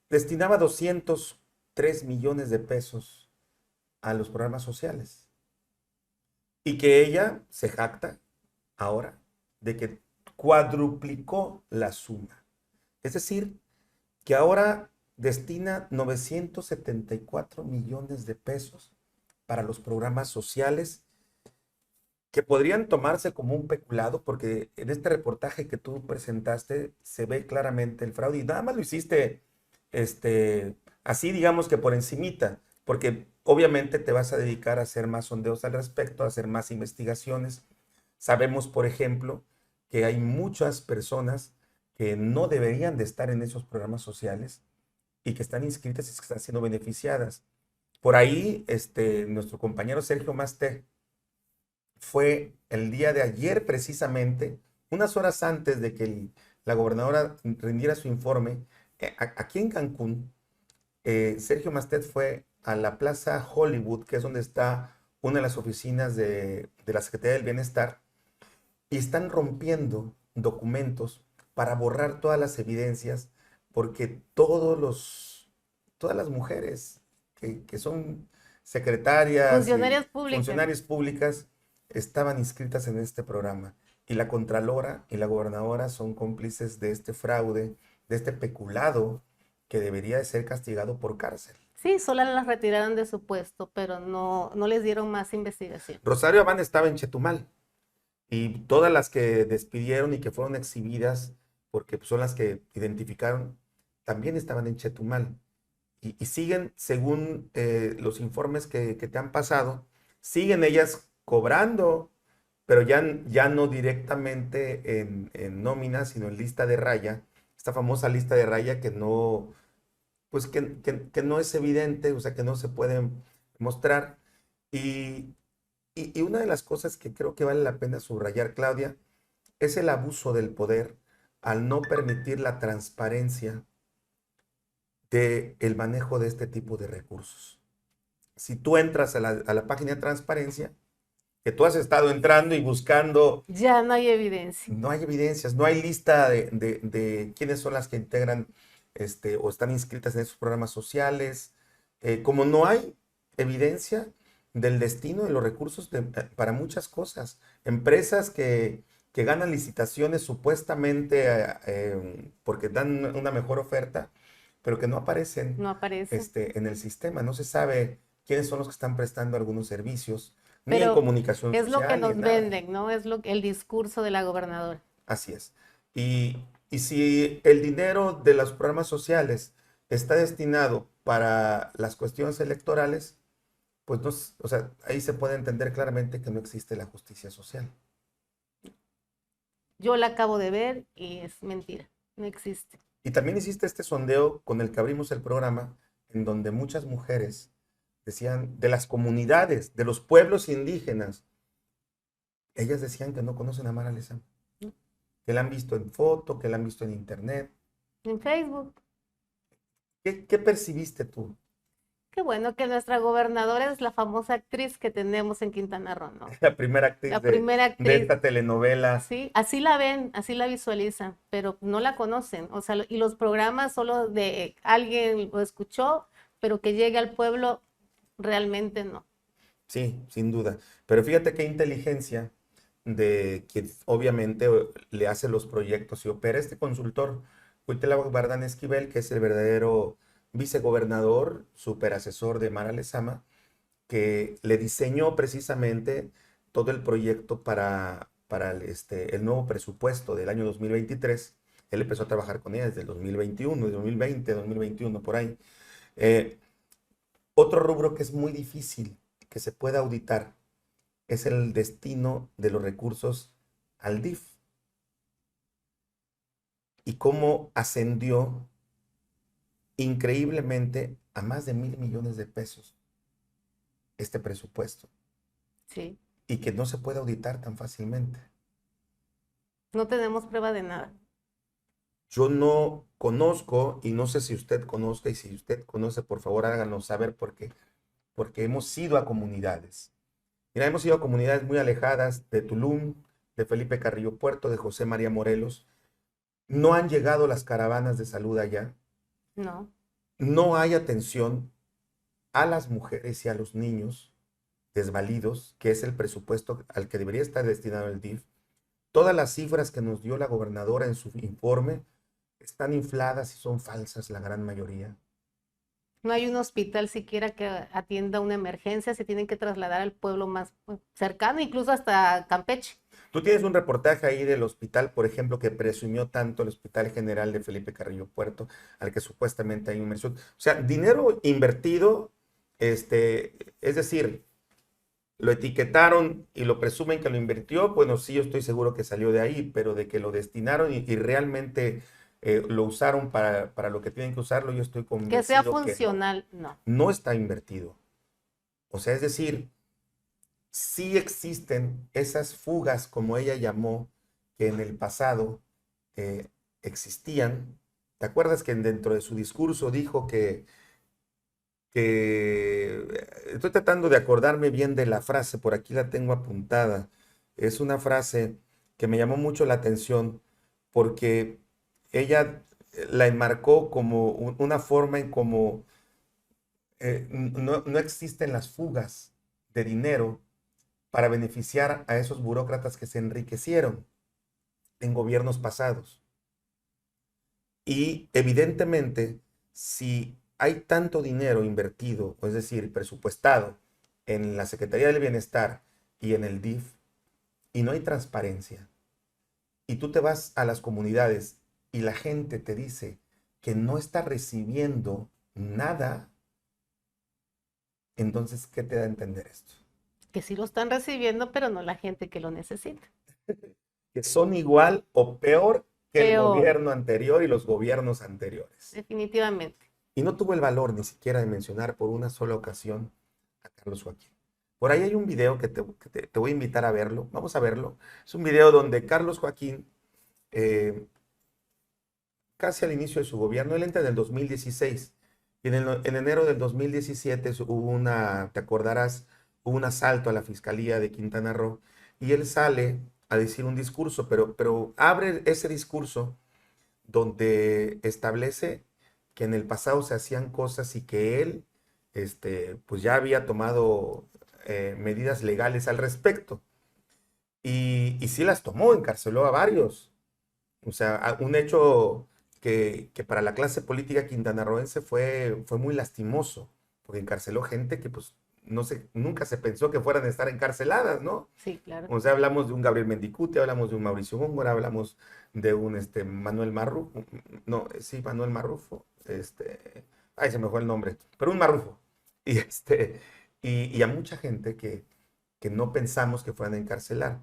destinaba 203 millones de pesos a los programas sociales. Y que ella se jacta ahora de que cuadruplicó la suma. Es decir, que ahora destina 974 millones de pesos para los programas sociales que podrían tomarse como un peculado, porque en este reportaje que tú presentaste se ve claramente el fraude y nada más lo hiciste así, digamos que por encimita, porque obviamente te vas a dedicar a hacer más sondeos al respecto, a hacer más investigaciones. Sabemos, por ejemplo, que hay muchas personas que no deberían de estar en esos programas sociales y que están inscritas y que están siendo beneficiadas. Por ahí, nuestro compañero Sergio Masté fue el día de ayer precisamente, unas horas antes de que la gobernadora rindiera su informe, aquí en Cancún, Sergio Mastet fue a la Plaza Hollywood, que es donde está una de las oficinas de la Secretaría del Bienestar, y están rompiendo documentos para borrar todas las evidencias, porque todas las mujeres que son secretarias, funcionarias públicas, estaban inscritas en este programa. Y la Contralora y la Gobernadora son cómplices de este fraude, de este peculado que debería de ser castigado por cárcel. Sí, solo las retiraron de su puesto, pero no les dieron más investigación. Rosario Abán estaba en Chetumal y todas las que despidieron y que fueron exhibidas, porque son las que identificaron, también estaban en Chetumal. Y siguen, según los informes que te han pasado, siguen ellas cobrando, pero ya no directamente en nómina, sino en lista de raya, esta famosa lista de raya que no, pues que no es evidente, o sea, que no se puede mostrar. Y una de las cosas que creo que vale la pena subrayar, Claudia, es el abuso del poder al no permitir la transparencia del manejo de este tipo de recursos. Si tú entras a la página de transparencia, que tú has estado entrando y buscando... Ya no hay evidencia. No hay evidencias, no hay lista de quiénes son las que integran o están inscritas en esos programas sociales. Como no hay evidencia del destino de los recursos para muchas cosas. Empresas que ganan licitaciones supuestamente porque dan una mejor oferta, pero que no aparecen, en el sistema. No se sabe quiénes son los que están prestando algunos servicios, ni en comunicación social. Es lo que nos venden, ¿no? Es el discurso de la gobernadora. Así es. Y si el dinero de los programas sociales está destinado para las cuestiones electorales, pues no, o sea, ahí se puede entender claramente que no existe la justicia social. Yo la acabo de ver y es mentira, no existe. Y también hiciste este sondeo con el que abrimos el programa, en donde muchas mujeres decían, de las comunidades, de los pueblos indígenas, ellas decían que no conocen a Mara Lezama, que la han visto en foto, que la han visto en internet. En Facebook. ¿Qué percibiste tú? Qué bueno que nuestra gobernadora es la famosa actriz que tenemos en Quintana Roo, ¿no? La primera actriz, La primera de actriz. esta telenovela. Sí, así la ven, así la visualizan, pero no la conocen. O sea, y los programas solo de alguien lo escuchó, pero que llegue al pueblo, realmente no. Sí, sin duda. Pero fíjate qué inteligencia de quien obviamente le hace los proyectos y opera este consultor, Cuitláhuac Bardán Esquivel, que es el verdadero vicegobernador, superasesor de Mara Lezama, que le diseñó precisamente todo el proyecto para el nuevo presupuesto del año 2023. Él empezó a trabajar con ella desde el 2021, 2020, 2021, por ahí. Otro rubro que es muy difícil que se pueda auditar es el destino de los recursos al DIF y cómo ascendió increíblemente a más de 1,000 millones de pesos este presupuesto. Sí. Y que no se puede auditar tan fácilmente. No tenemos prueba de nada. Yo no conozco, y no sé si usted conozca, y si usted conoce, por favor háganos saber, porque hemos ido a comunidades. Mira, hemos ido a comunidades muy alejadas de Tulum, de Felipe Carrillo Puerto, de José María Morelos. No han llegado las caravanas de salud allá. No. No hay atención a las mujeres y a los niños desvalidos, que es el presupuesto al que debería estar destinado el DIF. Todas las cifras que nos dio la gobernadora en su informe están infladas y son falsas la gran mayoría. No hay un hospital siquiera que atienda una emergencia, se tienen que trasladar al pueblo más cercano, incluso hasta Campeche. Tú tienes un reportaje ahí del hospital, por ejemplo, que presumió tanto el Hospital General de Felipe Carrillo Puerto, al que supuestamente hay inversión. O sea, dinero invertido, es decir, lo etiquetaron y lo presumen que lo invirtió, bueno, sí, yo estoy seguro que salió de ahí, pero de que lo destinaron y realmente lo usaron para lo que tienen que usarlo, yo estoy convencido que sea funcional, que no. No está invertido. O sea, es decir, sí existen esas fugas, como ella llamó, que en el pasado existían. ¿Te acuerdas que dentro de su discurso dijo que estoy tratando de acordarme bien de la frase, por aquí la tengo apuntada? Es una frase que me llamó mucho la atención porque ella la enmarcó como una forma en cómo no existen las fugas de dinero para beneficiar a esos burócratas que se enriquecieron en gobiernos pasados. Y evidentemente, si hay tanto dinero invertido, es decir, presupuestado en la Secretaría del Bienestar y en el DIF, y no hay transparencia, y tú te vas a las comunidades y la gente te dice que no está recibiendo nada, entonces, ¿qué te da a entender esto? Que sí lo están recibiendo, pero no la gente que lo necesita. Que son igual o peor que el gobierno anterior y los gobiernos anteriores. Definitivamente. Y no tuvo el valor ni siquiera de mencionar por una sola ocasión a Carlos Joaquín. Por ahí hay un video que te voy a invitar a verlo. Vamos a verlo. Es un video donde Carlos Joaquín, casi al inicio de su gobierno, él entra en el 2016. Y en enero del 2017 hubo te acordarás, hubo un asalto a la Fiscalía de Quintana Roo. Y él sale a decir un discurso, pero abre ese discurso donde establece que en el pasado se hacían cosas y que él pues ya había tomado medidas legales al respecto. Y sí las tomó, encarceló a varios. O sea, un hecho que para la clase política quintanarroense fue muy lastimoso, porque encarceló gente que pues nunca se pensó que fueran a estar encarceladas, ¿no? Sí, claro. O sea, hablamos de un Gabriel Mendicute, hablamos de un Mauricio Góngora, hablamos de un Manuel Marrufo, no, sí, Manuel Marrufo, ay, se me fue el nombre, pero un Marrufo, y a mucha gente que no pensamos que fueran a encarcelar.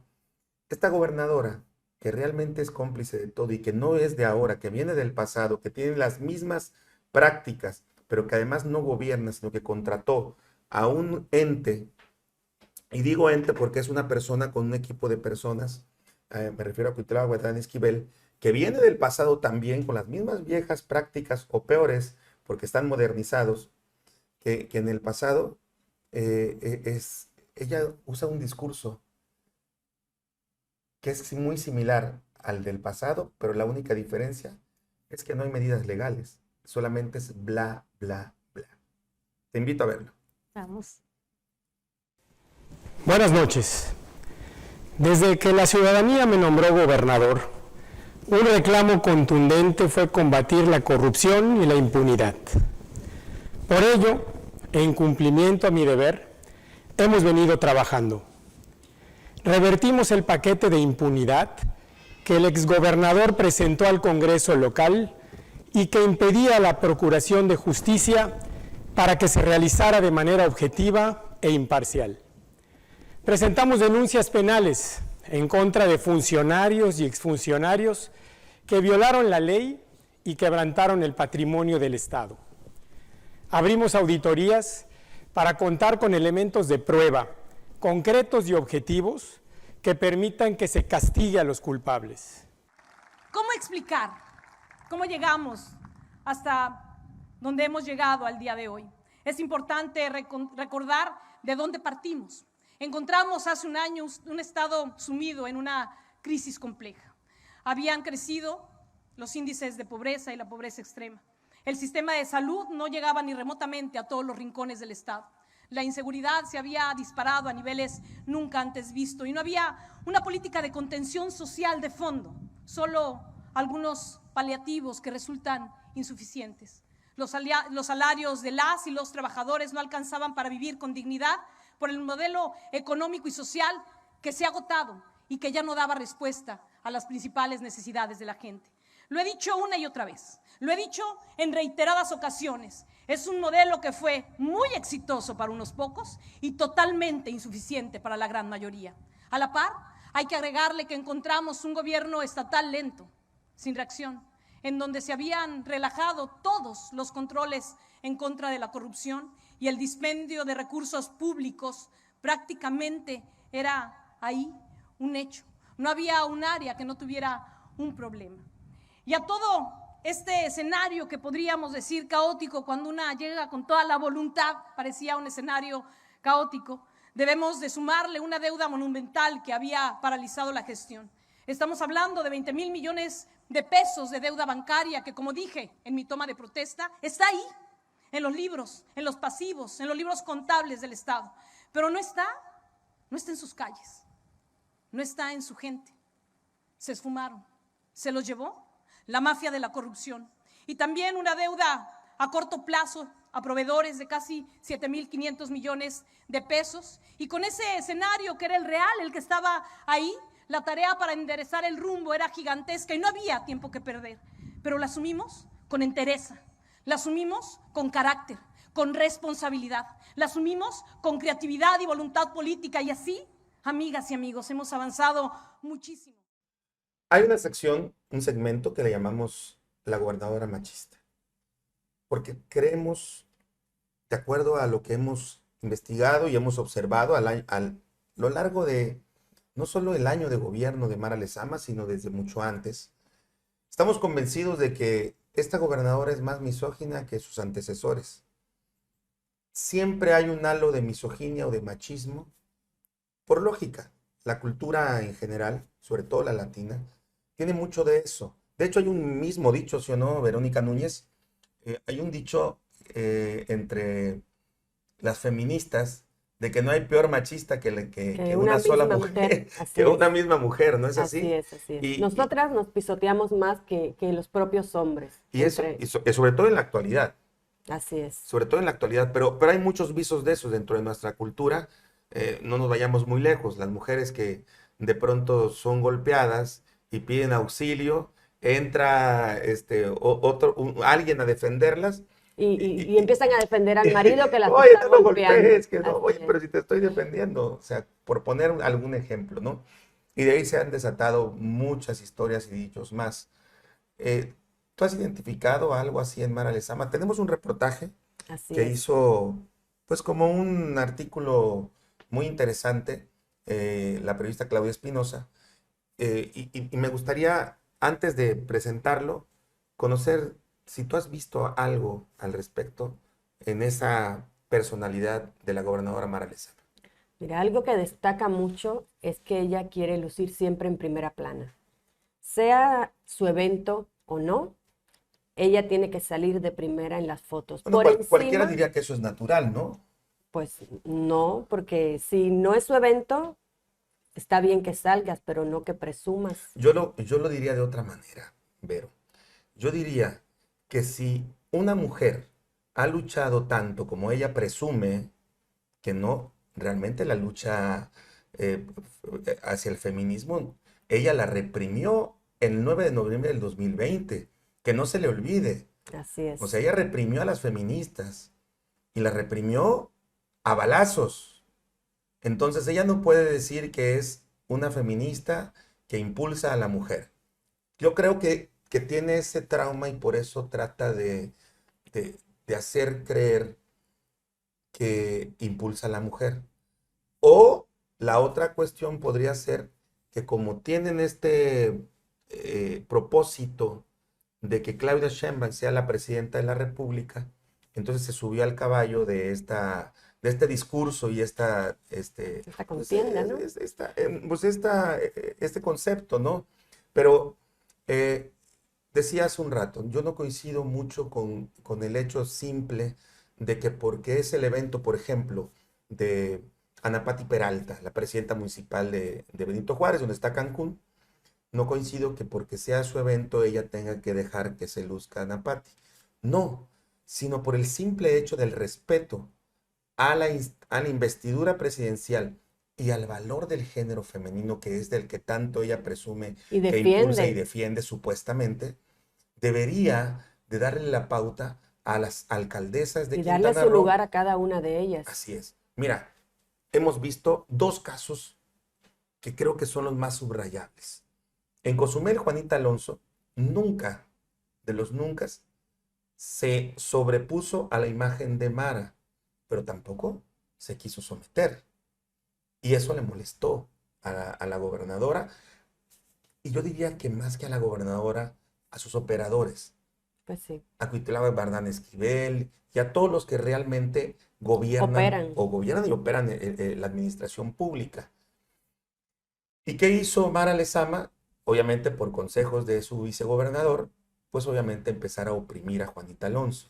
Esta gobernadora, que realmente es cómplice de todo y que no es de ahora, que viene del pasado, que tiene las mismas prácticas, pero que además no gobierna, sino que contrató a un ente, y digo ente porque es una persona con un equipo de personas, me refiero a Cuitláhuac Bardán Esquivel, que viene del pasado también con las mismas viejas prácticas o peores, porque están modernizados, que en el pasado ella usa un discurso que es muy similar al del pasado, pero la única diferencia es que no hay medidas legales, solamente es bla, bla, bla. Te invito a verlo. Vamos. Buenas noches. Desde que la ciudadanía me nombró gobernador, un reclamo contundente fue combatir la corrupción y la impunidad. Por ello, en cumplimiento a mi deber, hemos venido trabajando. Revertimos el paquete de impunidad que el exgobernador presentó al Congreso local y que impedía la procuración de justicia para que se realizara de manera objetiva e imparcial. Presentamos denuncias penales en contra de funcionarios y exfuncionarios que violaron la ley y quebrantaron el patrimonio del Estado. Abrimos auditorías para contar con elementos de prueba concretos y objetivos que permitan que se castigue a los culpables. ¿Cómo explicar cómo llegamos hasta donde hemos llegado al día de hoy? Es importante recordar de dónde partimos. Encontramos hace un año un Estado sumido en una crisis compleja. Habían crecido los índices de pobreza y la pobreza extrema. El sistema de salud no llegaba ni remotamente a todos los rincones del Estado. La inseguridad se había disparado a niveles nunca antes vistos y no había una política de contención social de fondo, solo algunos paliativos que resultan insuficientes. Los salarios de las y los trabajadores no alcanzaban para vivir con dignidad por el modelo económico y social que se ha agotado y que ya no daba respuesta a las principales necesidades de la gente. Lo he dicho una y otra vez, lo he dicho en reiteradas ocasiones. Es un modelo que fue muy exitoso para unos pocos y totalmente insuficiente para la gran mayoría. A la par, hay que agregarle que encontramos un gobierno estatal lento, sin reacción, en donde se habían relajado todos los controles en contra de la corrupción y el dispendio de recursos públicos prácticamente era ahí un hecho. No había un área que no tuviera un problema. Y a todo este escenario que podríamos decir caótico, cuando una llega con toda la voluntad, parecía un escenario caótico, debemos de sumarle una deuda monumental que había paralizado la gestión. Estamos hablando de 20,000 millones de pesos de deuda bancaria que, como dije en mi toma de protesta, está ahí, en los libros, en los pasivos, en los libros contables del Estado, pero no está en sus calles, no está en su gente. Se esfumaron, se los llevó la mafia de la corrupción. Y también una deuda a corto plazo a proveedores de casi 7,500 millones de pesos. Y con ese escenario que era el real, el que estaba ahí, la tarea para enderezar el rumbo era gigantesca y no había tiempo que perder. Pero la asumimos con entereza, la asumimos con carácter, con responsabilidad, la asumimos con creatividad y voluntad política. Y así, amigas y amigos, hemos avanzado muchísimo. Hay una sección, un segmento que le llamamos la gobernadora machista, porque creemos, de acuerdo a lo que hemos investigado y hemos observado a lo largo de no solo el año de gobierno de Mara Lezama, sino desde mucho antes, estamos convencidos de que esta gobernadora es más misógina que sus antecesores. Siempre hay un halo de misoginia o de machismo, por lógica. La cultura en general, sobre todo la latina, tiene mucho de eso. De hecho, hay un mismo dicho, ¿sí o no, Verónica Núñez? Hay un dicho entre las feministas de que no hay peor machista que una sola mujer, que una misma mujer, ¿no es así? Así es, así es. Nosotras nos pisoteamos más que los propios hombres. Y eso, sobre todo en la actualidad. Así es. Sobre todo en la actualidad, pero hay muchos visos de esos dentro de nuestra cultura. No nos vayamos muy lejos. Las mujeres que de pronto son golpeadas y piden auxilio, entra alguien a defenderlas. Y empiezan a defender al marido que las oye, está no lo golpeando. golpees, que no, oye, pero si te estoy defendiendo, o sea, por poner algún ejemplo, ¿no? Y de ahí se han desatado muchas historias y dichos más. ¿Tú has identificado algo así en Mara Lezama? Tenemos un reportaje que hizo, pues como un artículo muy interesante, la periodista Claudia Espinosa, y me gustaría, antes de presentarlo, conocer si tú has visto algo al respecto en esa personalidad de la gobernadora Mara Lezama? Mira, algo que destaca mucho es que ella quiere lucir siempre en primera plana. Sea su evento o no, ella tiene que salir de primera en las fotos. Bueno, Por encima, cualquiera diría que eso es natural, ¿no? pues no, porque si no es su evento, está bien que salgas, pero no que presumas. Yo lo diría de otra manera, Vero. Yo diría que si una mujer ha luchado tanto como ella presume, que no, realmente la lucha hacia el feminismo, ella la reprimió el 9 de noviembre del 2020, que no se le olvide. Así es. O sea, ella reprimió a las feministas y las reprimió a balazos. Entonces ella no puede decir que es una feminista que impulsa a la mujer. Yo creo que tiene ese trauma y por eso trata de hacer creer que impulsa a la mujer. O la otra cuestión podría ser que como tienen este propósito de que Claudia Sheinbaum sea la presidenta de la República, entonces se subió al caballo de este discurso y esta contienda, ¿no? Este concepto, ¿no? Pero decía hace un rato, yo no coincido mucho con el hecho simple de que porque es el evento, por ejemplo, de Ana Pati Peralta, la presidenta municipal de Benito Juárez, donde está Cancún, no coincido que porque sea su evento ella tenga que dejar que se luzca Ana Pati. No, sino por el simple hecho del respeto a la investidura presidencial y al valor del género femenino, que es del que tanto ella presume Y que defiende. impulsa y defiende supuestamente, debería de darle la pauta a las alcaldesas de Y Quintana darle su Roo. lugar a cada una de ellas. Así es. Mira, hemos visto dos casos que creo que son los más subrayables. En Cozumel, Juanita Alonso nunca, de los nunca, se sobrepuso a la imagen de Mara, pero tampoco se quiso someter. Y eso le molestó a la gobernadora. Y yo diría que más que a la gobernadora, a sus operadores. Pues sí. A Cuitlava Bardán Esquivel y a todos los que realmente gobiernan y operan la administración pública. ¿Y qué hizo Mara Lezama? Obviamente por consejos de su vicegobernador, pues obviamente empezar a oprimir a Juanita Alonso,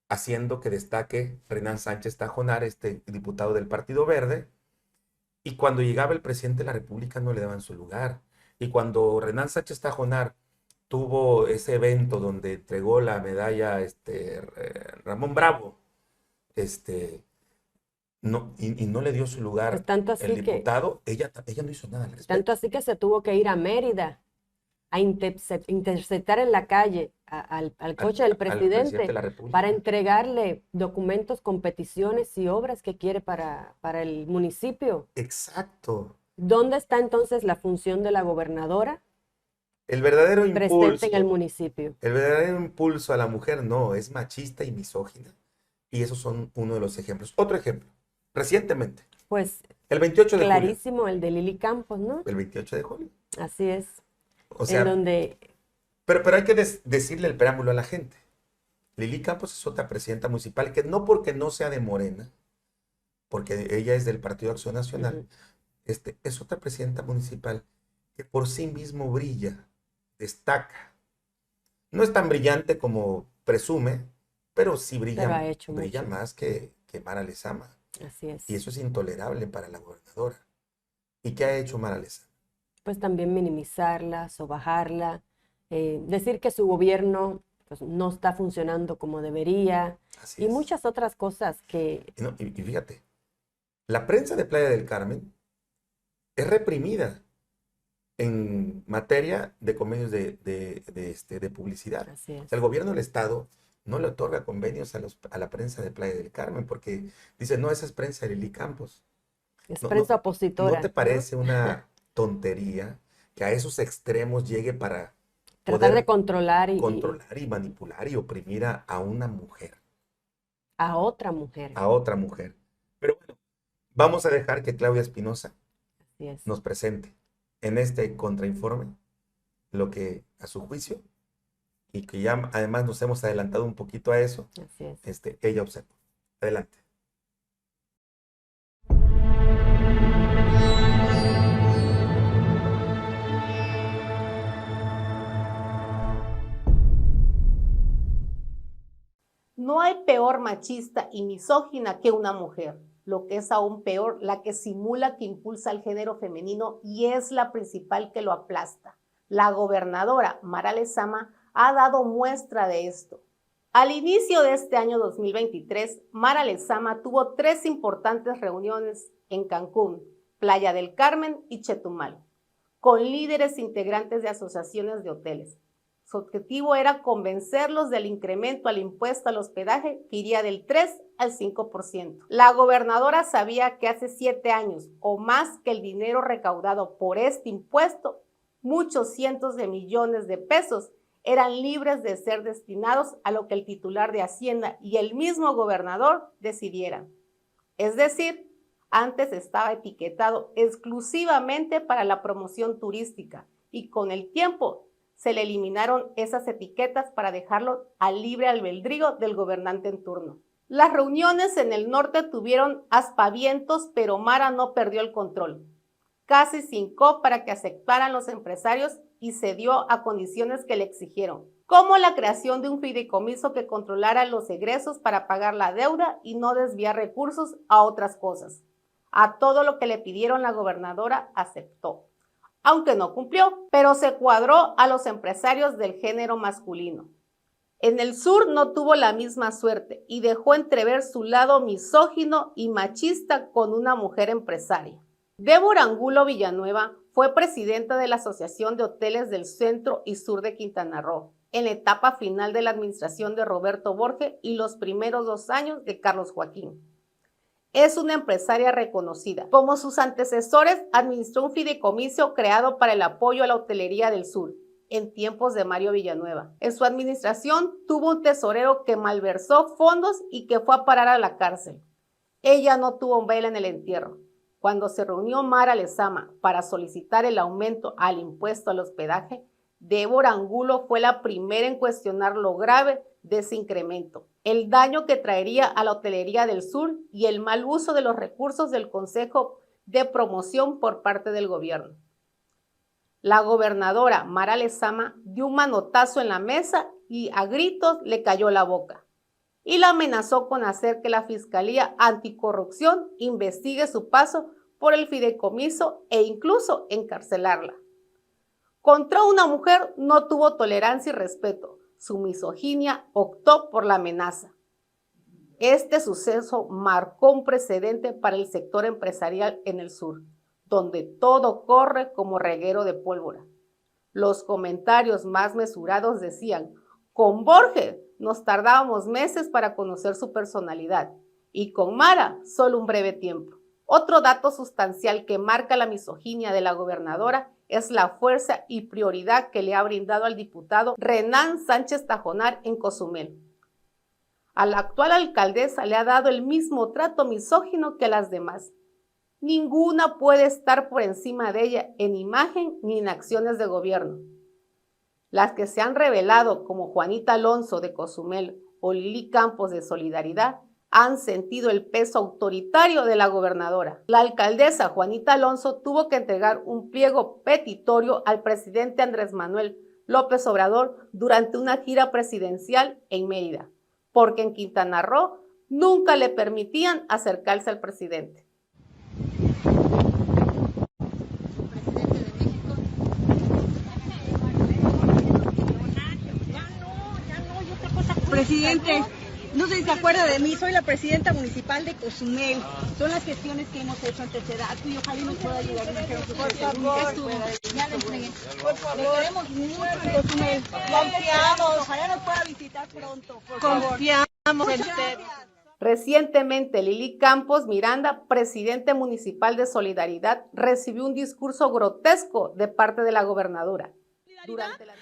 haciendo que destaque Renan Sánchez Tajonar, este diputado del Partido Verde, y cuando llegaba el presidente de la República no le daban su lugar. Y cuando Renan Sánchez Tajonar tuvo ese evento donde entregó la medalla Ramón Bravo, no, y no le dio su lugar Pues tanto así el diputado, ella no hizo nada al respecto. Tanto así que se tuvo que ir a Mérida a interceptar en la calle al coche del presidente de la República para entregarle documentos con peticiones y obras que quiere para el municipio. Exacto. ¿Dónde está entonces la función de la gobernadora? El verdadero Presente impulso, en el municipio. el verdadero impulso a la mujer no, es machista y misógina. Y esos son uno de los ejemplos. Otro ejemplo, recientemente. Pues el 28 de clarísimo, el de Lili Campos, ¿no? El 28 de julio. Así es. O sea, en donde... pero hay que decirle el preámbulo a la gente. Lili Campos es otra presidenta municipal que no porque no sea de Morena, porque ella es del Partido Acción Nacional, es otra presidenta municipal que por sí mismo brilla, destaca. No es tan brillante como presume, pero sí brilla mucho. más que Mara Lezama. Así es. Y eso es intolerable para la gobernadora. ¿Y qué ha hecho Mara Lezama? Pues también minimizarla, sobajarla, decir que su gobierno pues, no está funcionando como debería. Así y es. Muchas otras cosas que... Y fíjate, la prensa de Playa del Carmen es reprimida en materia de convenios de publicidad. Así es. O sea, el gobierno del estado no le otorga convenios a la prensa de Playa del Carmen porque dice, no, esa es prensa de Lili Campos. Es prensa opositora. ¿No te parece una tontería que a esos extremos llegue para tratar de controlar y manipular y oprimir a una mujer? A otra mujer. A otra mujer. Pero bueno, vamos a dejar que Claudia Espinosa nos presente en este contrainforme lo que a su juicio y que ya además nos hemos adelantado un poquito a eso, Así es. ella observó. Adelante. No hay peor machista y misógina que una mujer. Lo que es aún peor, la que simula que impulsa al género femenino y es la principal que lo aplasta. La gobernadora Mara Lezama ha dado muestra de esto. Al inicio de este año 2023, Mara Lezama tuvo 3 importantes reuniones en Cancún, Playa del Carmen y Chetumal, con líderes integrantes de asociaciones de hoteles. Su objetivo era convencerlos del incremento al impuesto al hospedaje que iría del 3 al 5%. La gobernadora sabía que hace 7 años o más que el dinero recaudado por este impuesto, muchos cientos de millones de pesos, eran libres de ser destinados a lo que el titular de Hacienda y el mismo gobernador decidieran. Es decir, antes estaba etiquetado exclusivamente para la promoción turística y con el tiempo se le eliminaron esas etiquetas para dejarlo al libre albedrío del gobernante en turno. Las reuniones en el norte tuvieron aspavientos, pero Mara no perdió el control. Casi se hincó para que aceptaran los empresarios y cedió a condiciones que le exigieron, como la creación de un fideicomiso que controlara los egresos para pagar la deuda y no desviar recursos a otras cosas. A todo lo que le pidieron la gobernadora aceptó, aunque no cumplió, pero se cuadró a los empresarios del género masculino. En el sur no tuvo la misma suerte y dejó entrever su lado misógino y machista con una mujer empresaria. Débora Angulo Villanueva fue presidenta de la Asociación de Hoteles del Centro y Sur de Quintana Roo, en la etapa final de la administración de Roberto Borge y los primeros 2 años de Carlos Joaquín. Es una empresaria reconocida. Como sus antecesores, administró un fideicomiso creado para el apoyo a la hotelería del sur, en tiempos de Mario Villanueva. En su administración tuvo un tesorero que malversó fondos y que fue a parar a la cárcel. Ella no tuvo vela en el entierro. Cuando se reunió Mara Lezama para solicitar el aumento al impuesto al hospedaje, Débora Angulo fue la primera en cuestionar lo grave de ese incremento, el daño que traería a la hotelería del sur y el mal uso de los recursos del Consejo de Promoción por parte del gobierno. La gobernadora Mara Lezama dio un manotazo en la mesa y a gritos le cayó la boca y la amenazó con hacer que la Fiscalía Anticorrupción investigue su paso por el fideicomiso e incluso encarcelarla. Contra una mujer no tuvo tolerancia y respeto. Su misoginia optó por la amenaza. Este suceso marcó un precedente para el sector empresarial en el sur, donde todo corre como reguero de pólvora. Los comentarios más mesurados decían: con Borge nos tardábamos meses para conocer su personalidad y con Mara solo un breve tiempo. Otro dato sustancial que marca la misoginia de la gobernadora es la fuerza y prioridad que le ha brindado al diputado Renán Sánchez Tajonar en Cozumel. A la actual alcaldesa le ha dado el mismo trato misógino que a las demás. Ninguna puede estar por encima de ella en imagen ni en acciones de gobierno. Las que se han revelado, como Juanita Alonso de Cozumel o Lili Campos de Solidaridad, han sentido el peso autoritario de la gobernadora. La alcaldesa Juanita Alonso tuvo que entregar un pliego petitorio al presidente Andrés Manuel López Obrador durante una gira presidencial en Mérida, porque en Quintana Roo nunca le permitían acercarse al presidente. Presidente, no sé si se acuerda de mí, soy la presidenta municipal de Cozumel. Son las gestiones que hemos hecho ante SEDATU y ojalá nos pueda ayudar. Por favor, ya lo entregué. Por favor, queremos mucho en Cozumel. Confiamos. Ojalá nos pueda visitar pronto. Confiamos en usted. Recientemente, Lili Campos Miranda, presidente municipal de Solidaridad, recibió un discurso grotesco de parte de la gobernadora.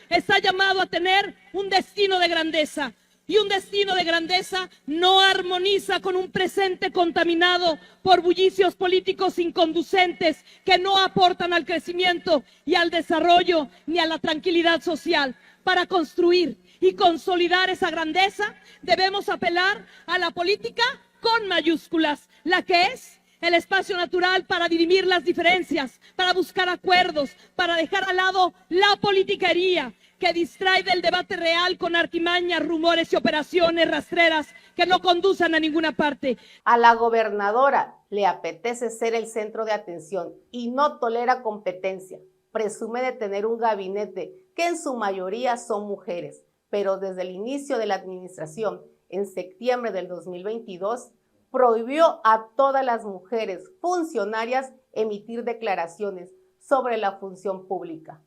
Está llamado a tener un destino de grandeza. y un destino de grandeza no armoniza con un presente contaminado por bullicios políticos inconducentes que no aportan al crecimiento y al desarrollo ni a la tranquilidad social. Para construir y consolidar esa grandeza debemos apelar a la política con mayúsculas, la que es el espacio natural para dirimir las diferencias, para buscar acuerdos, para dejar al lado la politiquería que distrae del debate real con artimañas, rumores y operaciones rastreras que no conducen a ninguna parte. A la gobernadora le apetece ser el centro de atención y no tolera competencia. Presume de tener un gabinete que en su mayoría son mujeres, pero desde el inicio de la administración, en septiembre del 2022, prohibió a todas las mujeres funcionarias emitir declaraciones sobre la función pública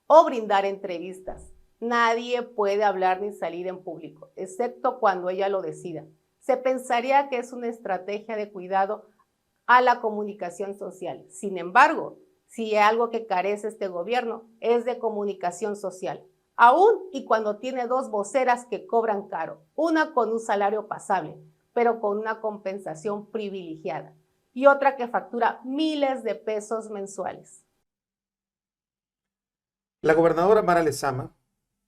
o brindar entrevistas. Nadie puede hablar ni salir en público, excepto cuando ella lo decida. Se pensaría que es una estrategia de cuidado a la comunicación social. Sin embargo, si hay algo que carece este gobierno, es de comunicación social. Aún y cuando tiene dos voceras que cobran caro, una con un salario pasable, pero con una compensación privilegiada, y otra que factura miles de pesos mensuales. La gobernadora Mara Lezama,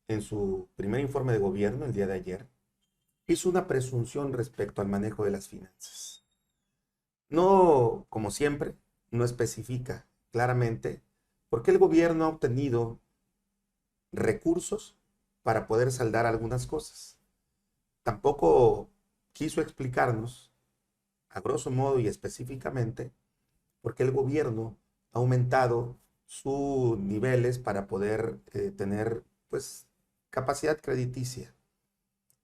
en su primer informe de gobierno el día de ayer, hizo una presunción respecto al manejo de las finanzas. No, como siempre, no especifica claramente por qué el gobierno ha obtenido recursos para poder saldar algunas cosas. Tampoco quiso explicarnos, a grosso modo y específicamente, por qué el gobierno ha aumentado sus niveles para poder tener, pues, capacidad crediticia.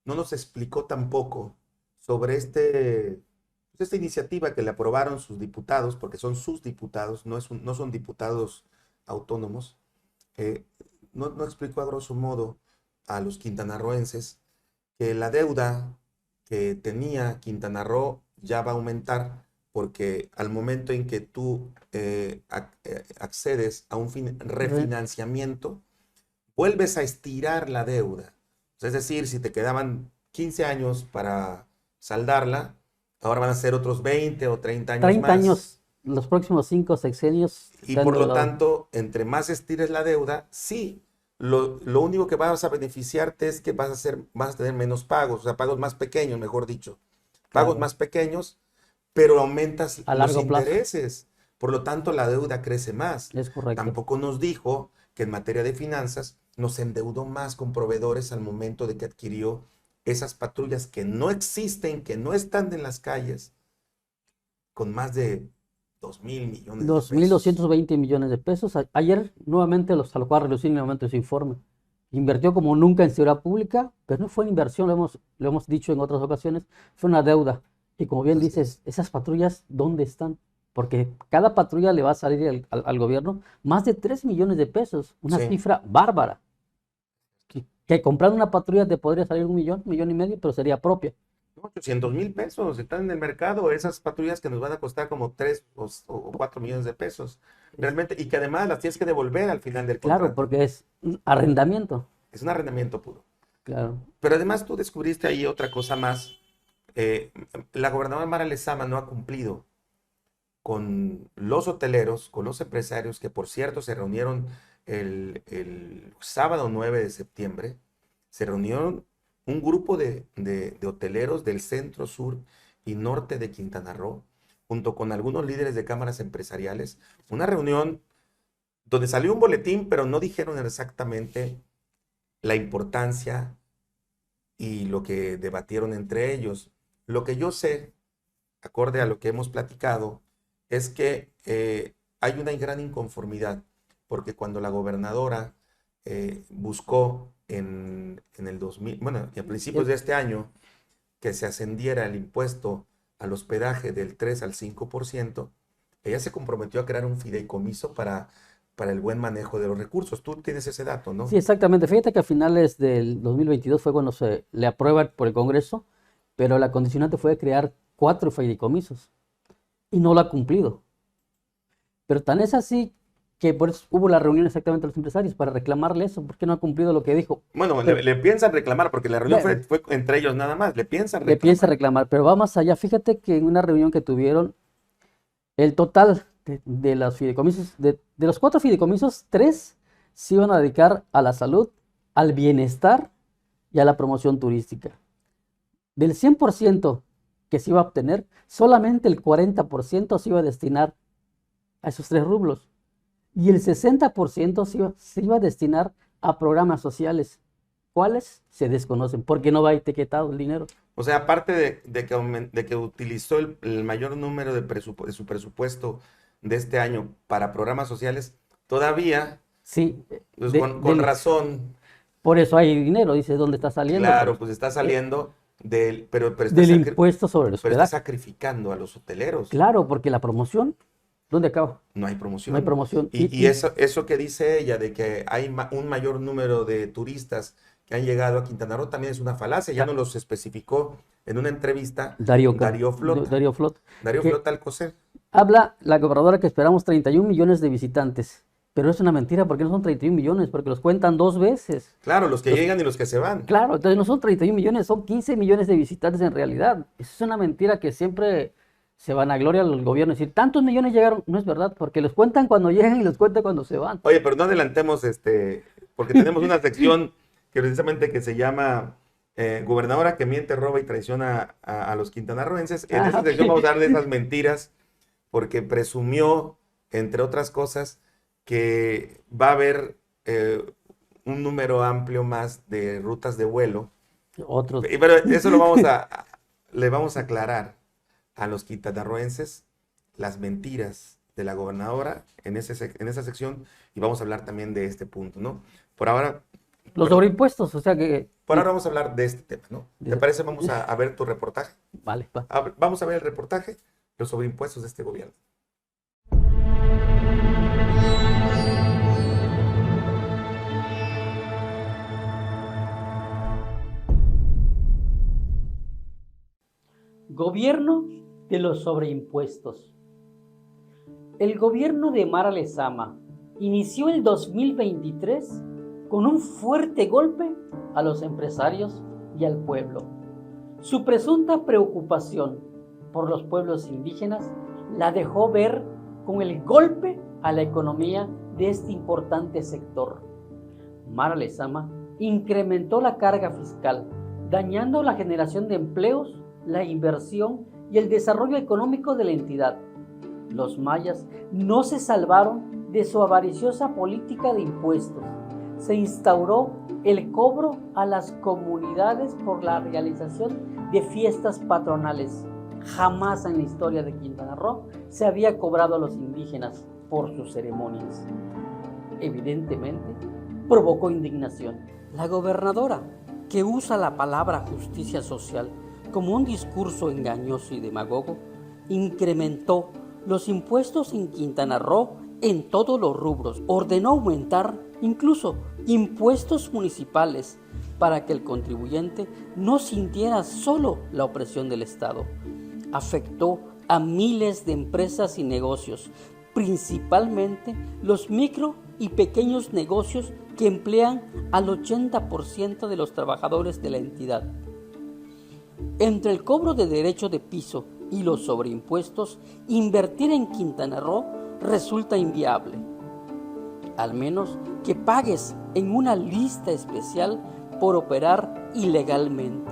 No nos explicó tampoco sobre esta iniciativa que le aprobaron sus diputados, porque son sus diputados, no son diputados autónomos. No explicó a grosso modo a los quintanarroenses que la deuda que tenía Quintana Roo ya va a aumentar, porque al momento en que tú accedes a un refinanciamiento, vuelves a estirar la deuda. Es decir, si te quedaban 15 años para saldarla, ahora van a ser otros 20 o 30 años 30 más. años, los próximos 5 sexenios. Y por lo tanto, entre más estires la deuda, sí, lo único que vas a beneficiarte es que vas a tener menos pagos, o sea, pagos más pequeños, mejor dicho. Pagos más pequeños, pero aumentas los intereses. Por lo tanto, la deuda crece más. Es correcto. Tampoco nos dijo que en materia de finanzas nos endeudó más con proveedores al momento de que adquirió esas patrullas que no existen, que no están en las calles, con más de 2,000 millones de pesos. 2,220 millones de pesos. Ayer nuevamente los sacó a relucir nuevamente su informe. Invirtió como nunca en seguridad pública, pero no fue inversión, lo hemos dicho en otras ocasiones, fue una deuda. Y como bien dices, esas patrullas, ¿dónde están? Porque cada patrulla le va a salir al gobierno más de 3 millones de pesos, una cifra bárbara. Que comprando una patrulla te podría salir 1 millón, 1,5 millones, pero sería propia. 800,000 pesos están en el mercado, esas patrullas que nos van a costar como 3 o 4 millones de pesos. Realmente, y que además las tienes que devolver al final del contrato. Claro, porque es un arrendamiento. Es un arrendamiento puro. Claro. Pero además tú descubriste ahí otra cosa más. La gobernadora Mara Lezama no ha cumplido con los hoteleros, con los empresarios, que por cierto se reunieron el sábado 9 de septiembre. Se reunieron un grupo de hoteleros del centro, sur y norte de Quintana Roo, junto con algunos líderes de cámaras empresariales. Una reunión donde salió un boletín, pero no dijeron exactamente la importancia y lo que debatieron entre ellos. Lo que yo sé, acorde a lo que hemos platicado, es que hay una gran inconformidad, porque cuando la gobernadora buscó en el 2000, bueno, a principios de este año, que se ascendiera el impuesto al hospedaje del 3 al 5%, ella se comprometió a crear un fideicomiso para el buen manejo de los recursos. Tú tienes ese dato, ¿no? Sí, exactamente. Fíjate que a finales del 2022 fue cuando se le aprueba por el Congreso, pero la condicionante fue crear 4 fideicomisos y no lo ha cumplido. Pero tan es así que por eso hubo la reunión exactamente de los empresarios para reclamarle eso, porque no ha cumplido lo que dijo. Bueno, le piensan reclamar, porque la reunión fue entre ellos nada más, le piensan reclamar. Pero va más allá. Fíjate que en una reunión que tuvieron, el total de los fideicomisos, de los 4 fideicomisos, 3 se iban a dedicar a la salud, al bienestar y a la promoción turística. Del 100% que se iba a obtener, solamente el 40% se iba a destinar a esos 3 rublos. Y el 60% se iba a destinar a programas sociales. ¿Cuáles? Se desconocen, porque no va etiquetado el dinero. O sea, aparte de que utilizó el mayor número de su presupuesto de este año para programas sociales, todavía, sí, pues con razón. Por eso hay dinero, dice, ¿dónde está saliendo? Claro, pues está saliendo del impuesto sobre el hospedaje. Pero está sacrificando a los hoteleros. Claro, porque la promoción, ¿dónde acaba? No hay promoción. No hay promoción. Y eso que dice ella de que hay un mayor número de turistas que han llegado a Quintana Roo también es una falacia. Ya nos los especificó en una entrevista Darío Flot Alcocer. Habla la gobernadora que esperamos 31 millones de visitantes. Pero es una mentira, porque no son 31 millones, porque los cuentan 2 veces. Claro, los que llegan y los que se van. Claro, entonces no son 31 millones, son 15 millones de visitantes en realidad. Eso es una mentira que siempre se vanagloria al gobierno. Decir, tantos millones llegaron, no es verdad, porque los cuentan cuando llegan y los cuentan cuando se van. Oye, pero no adelantemos, porque tenemos una sección que precisamente que se llama Gobernadora que miente, roba y traiciona a los quintanarroenses. En esta sección vamos a dar de esas mentiras, porque presumió, entre otras cosas, que va a haber un número amplio más de rutas de vuelo. Pero eso le vamos a aclarar a los quintanarroenses las mentiras de la gobernadora en esa sección, y vamos a hablar también de este punto, ¿no? Por ahora... Los sobreimpuestos, o sea que... Por ahora vamos a hablar de este tema, ¿no? ¿Te parece? Vamos a ver tu reportaje. Vale. Vamos a ver el reportaje, los sobreimpuestos de este gobierno. Gobierno de los sobreimpuestos. El gobierno de Mara Lezama inició el 2023 con un fuerte golpe a los empresarios y al pueblo. Su presunta preocupación por los pueblos indígenas la dejó ver con el golpe a la economía de este importante sector. Mara Lezama incrementó la carga fiscal, dañando la generación de empleos, la inversión y el desarrollo económico de la entidad. Los mayas no se salvaron de su avariciosa política de impuestos. Se instauró el cobro a las comunidades por la realización de fiestas patronales. Jamás en la historia de Quintana Roo se había cobrado a los indígenas por sus ceremonias. Evidentemente, provocó indignación. La gobernadora, que usa la palabra justicia social como un discurso engañoso y demagogo, incrementó los impuestos en Quintana Roo en todos los rubros. Ordenó aumentar incluso impuestos municipales para que el contribuyente no sintiera solo la opresión del Estado. Afectó a miles de empresas y negocios, principalmente los micro y pequeños negocios que emplean al 80% de los trabajadores de la entidad. Entre el cobro de derecho de piso y los sobreimpuestos, invertir en Quintana Roo resulta inviable. Al menos que pagues en una lista especial por operar ilegalmente.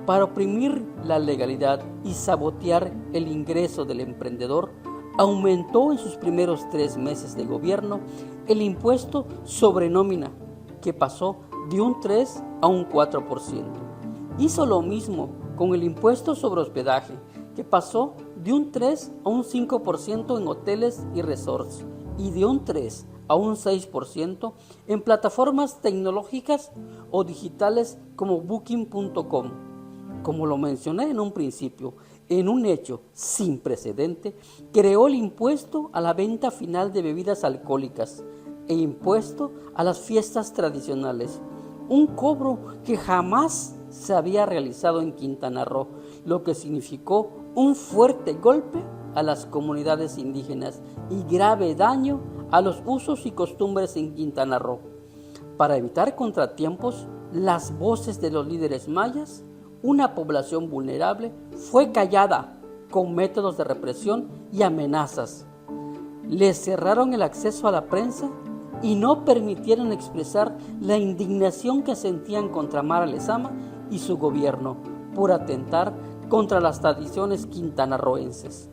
Para oprimir la legalidad y sabotear el ingreso del emprendedor, aumentó en sus primeros 3 meses de gobierno el impuesto sobre nómina, que pasó de un 3 a un 4%. Hizo lo mismo con el impuesto sobre hospedaje, que pasó de un 3 a un 5% en hoteles y resorts, y de un 3 a un 6% en plataformas tecnológicas o digitales como Booking.com. Como lo mencioné en un principio, en un hecho sin precedente, creó el impuesto a la venta final de bebidas alcohólicas e impuesto a las fiestas tradicionales, un cobro que jamás se había realizado en Quintana Roo, lo que significó un fuerte golpe a las comunidades indígenas y grave daño a los usos y costumbres en Quintana Roo. Para evitar contratiempos, las voces de los líderes mayas, una población vulnerable, fue callada con métodos de represión y amenazas. Les cerraron el acceso a la prensa y no permitieron expresar la indignación que sentían contra Mara Lezama y su gobierno por atentar contra las tradiciones quintanarroenses.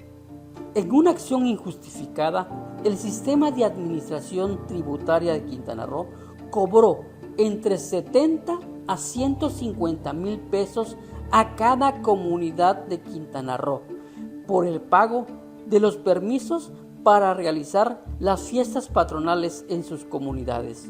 En una acción injustificada, el sistema de administración tributaria de Quintana Roo cobró entre 70 a 150 mil pesos a cada comunidad de Quintana Roo por el pago de los permisos para realizar las fiestas patronales en sus comunidades.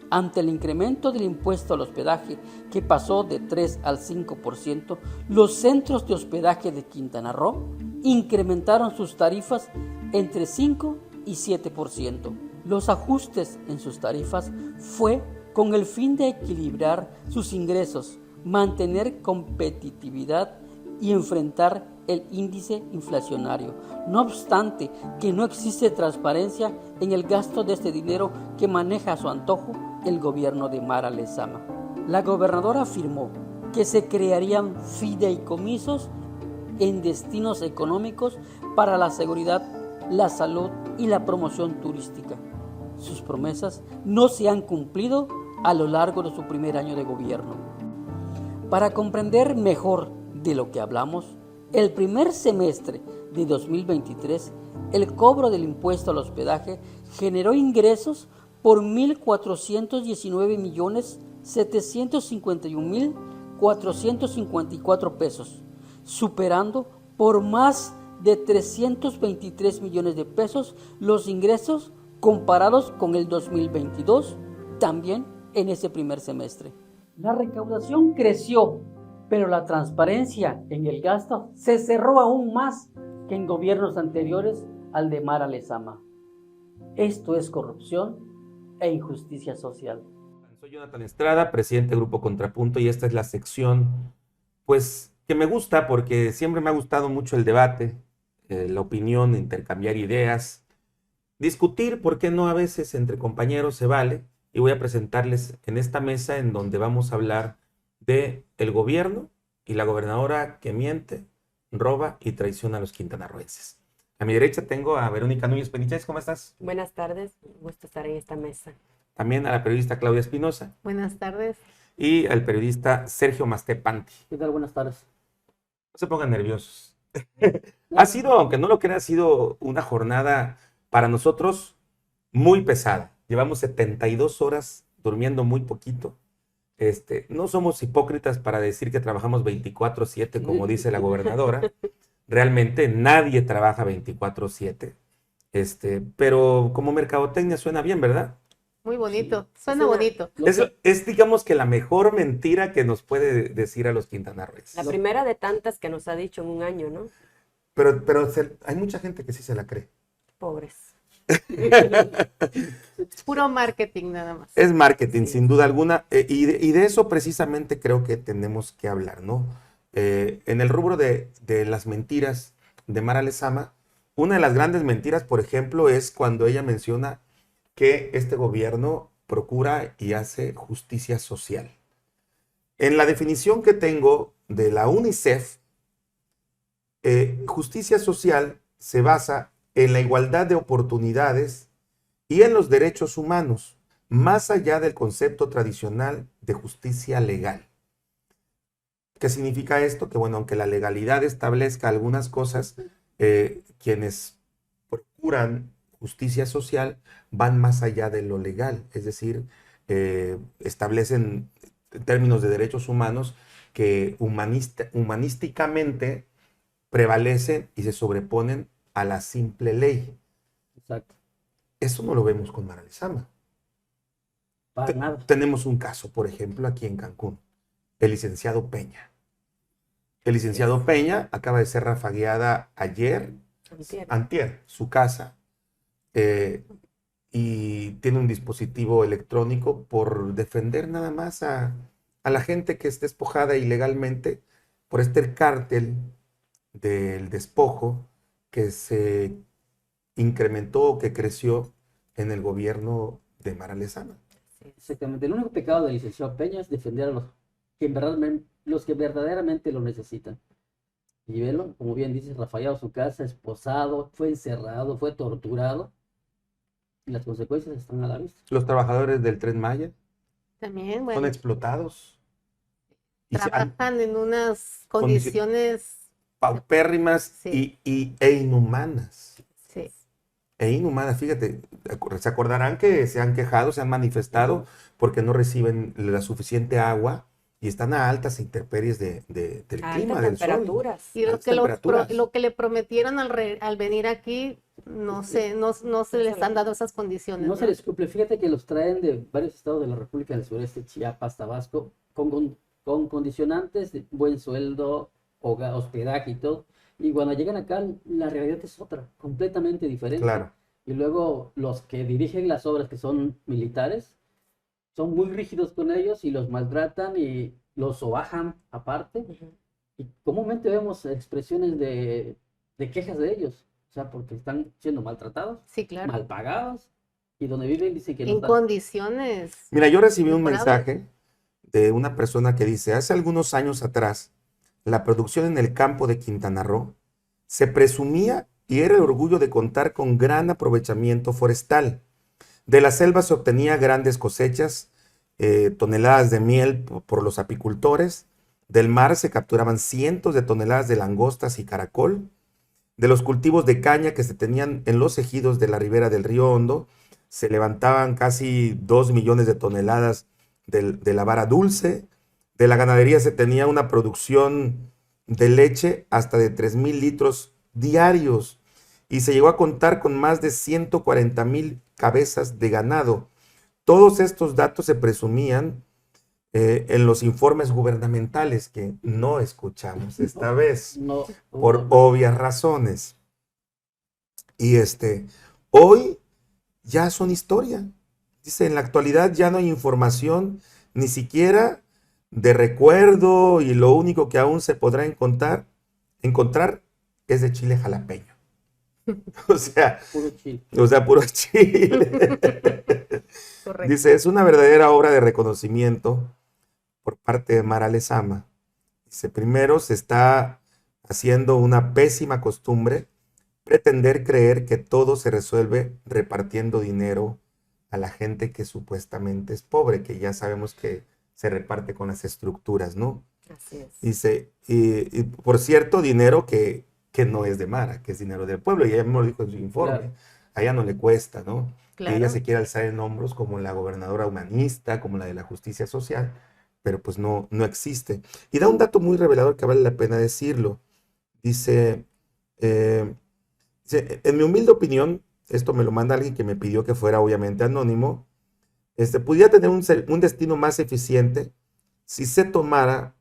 Ante el incremento del impuesto al hospedaje, que pasó de 3 al 5%, los centros de hospedaje de Quintana Roo incrementaron sus tarifas entre 5 y 7%. Los ajustes en sus tarifas fue con el fin de equilibrar sus ingresos, mantener competitividad y enfrentar el índice inflacionario. No obstante que no existe transparencia en el gasto de este dinero que maneja a su antojo el gobierno de Mara Lezama. La gobernadora afirmó que se crearían fideicomisos en destinos económicos para la seguridad, la salud y la promoción turística. Sus promesas no se han cumplido a lo largo de su primer año de gobierno. Para comprender mejor de lo que hablamos, el primer semestre de 2023, el cobro del impuesto al hospedaje generó ingresos por 1.419.751.454 pesos, superando por más de 323 millones de pesos los ingresos comparados con el 2022, también en ese primer semestre. La recaudación creció, pero la transparencia en el gasto se cerró aún más que en gobiernos anteriores al de Mara Lezama. Esto es corrupción e injusticia social. Soy Jonathan Estrada, presidente de Grupo Contrapunto, y esta es la sección, pues, que me gusta porque siempre me ha gustado mucho el debate, la opinión, intercambiar ideas, discutir, ¿por qué no? A veces entre compañeros se vale, y voy a presentarles en esta mesa en donde vamos a hablar de el gobierno y la gobernadora que miente, roba y traiciona a los quintanarroenses. A mi derecha tengo a Verónica Núñez Peniches. ¿Cómo estás? Buenas tardes, gusto estar en esta mesa. También a la periodista Claudia Espinosa. Buenas tardes. Y al periodista Sergio Mastepanti. ¿Qué tal? Buenas tardes. No se pongan nerviosos. Ha sido, aunque no lo crean, ha sido una jornada para nosotros muy pesada. Llevamos 72 horas durmiendo muy poquito. No somos hipócritas para decir que trabajamos 24/7, como dice la gobernadora. Realmente nadie trabaja 24/7. Pero como mercadotecnia suena bien, ¿verdad? Muy bonito, suena bonito. Es digamos que la mejor mentira que nos puede decir a los quintanarroenses. La primera de tantas que nos ha dicho en un año, ¿no? Pero hay mucha gente que sí se la cree. Pobres. Puro marketing nada más. Es marketing, sin duda alguna, y de eso precisamente creo que tenemos que hablar, ¿no? En el rubro de las mentiras de Mara Lezama, una de las grandes mentiras, por ejemplo, es cuando ella menciona que este gobierno procura y hace justicia social. En la definición que tengo de la UNICEF, justicia social se basa en la igualdad de oportunidades y en los derechos humanos, más allá del concepto tradicional de justicia legal. ¿Qué significa esto? Que bueno, aunque la legalidad establezca algunas cosas, quienes procuran justicia social van más allá de lo legal, es decir, establecen términos de derechos humanos que humanísticamente prevalecen y se sobreponen a la simple ley. Exacto. Eso no lo vemos con Mara Lezama. Para nada. Tenemos un caso, por ejemplo, aquí en Cancún, el licenciado Peña. El licenciado Peña acaba de ser rafagueada antier, su casa, y tiene un dispositivo electrónico por defender nada más a la gente que es despojada ilegalmente por este cártel del despojo que se incrementó, que creció en el gobierno de Mara Lezama. Exactamente. El único pecado del licenciado Peña es defender a los que verdaderamente lo necesitan. Y velo, como bien dices, rafallado su casa, esposado, fue encerrado, fue torturado. Y las consecuencias están a la vista. Los trabajadores del Tren Maya También, son bueno, explotados. Y trabajan en unas condiciones paupérrimas sí. e inhumanas. Sí. E inhumanas, fíjate, se acordarán que se han quejado, se han manifestado porque no reciben la suficiente agua y están a altas intemperies del clima, del sol. Y lo que le prometieron al venir aquí, no se les han dado esas condiciones. No se les cumple. Fíjate que los traen de varios estados de la República del Sureste, Chiapas, Tabasco, con condicionantes de buen sueldo, hospedaje y todo. Y cuando llegan acá, la realidad es otra, completamente diferente. Claro. Y luego los que dirigen las obras, que son militares, son muy rígidos con ellos y los maltratan y los sobajan aparte. Y comúnmente vemos expresiones de quejas de ellos, o sea, porque están siendo maltratados, sí, claro, mal pagados, y donde viven dicen que no en están. Condiciones. Mira, yo recibí un mejorables. mensaje de una persona que dice, hace algunos años atrás, la producción en el campo de Quintana Roo se presumía y era el orgullo de contar con gran aprovechamiento forestal. De la selva se obtenía grandes cosechas, toneladas de miel por los apicultores. Del mar se capturaban cientos de toneladas de langostas y caracol. De los cultivos de caña que se tenían en los ejidos de la ribera del río Hondo, se levantaban casi 2 millones de toneladas de la vara dulce. De la ganadería se tenía una producción de leche hasta de 3,000 litros diarios y se llegó a contar con más de 140,000 cabezas de ganado. Todos estos datos se presumían en los informes gubernamentales que no escuchamos esta vez por obvias razones. Y hoy ya son historia. Dice, en la actualidad ya no hay información ni siquiera de recuerdo y lo único que aún se podrá encontrar es de chile jalapeño. O sea, puro chile. Dice, es una verdadera obra de reconocimiento por parte de Mara Lezama. Dice, primero se está haciendo una pésima costumbre pretender creer que todo se resuelve repartiendo dinero a la gente que supuestamente es pobre, que ya sabemos que se reparte con las estructuras, ¿no? Así es. Dice, y por cierto, dinero que no es de Mara, que es dinero del pueblo, y ella me lo dijo en su informe. Claro. A ella no le cuesta, ¿no? Claro. Que ella se quiere alzar en hombros como la gobernadora humanista, como la de la justicia social, pero pues no existe. Y da un dato muy revelador que vale la pena decirlo. Dice, en mi humilde opinión, esto me lo manda alguien que me pidió que fuera obviamente anónimo, pudiera tener un destino más eficiente si se tornara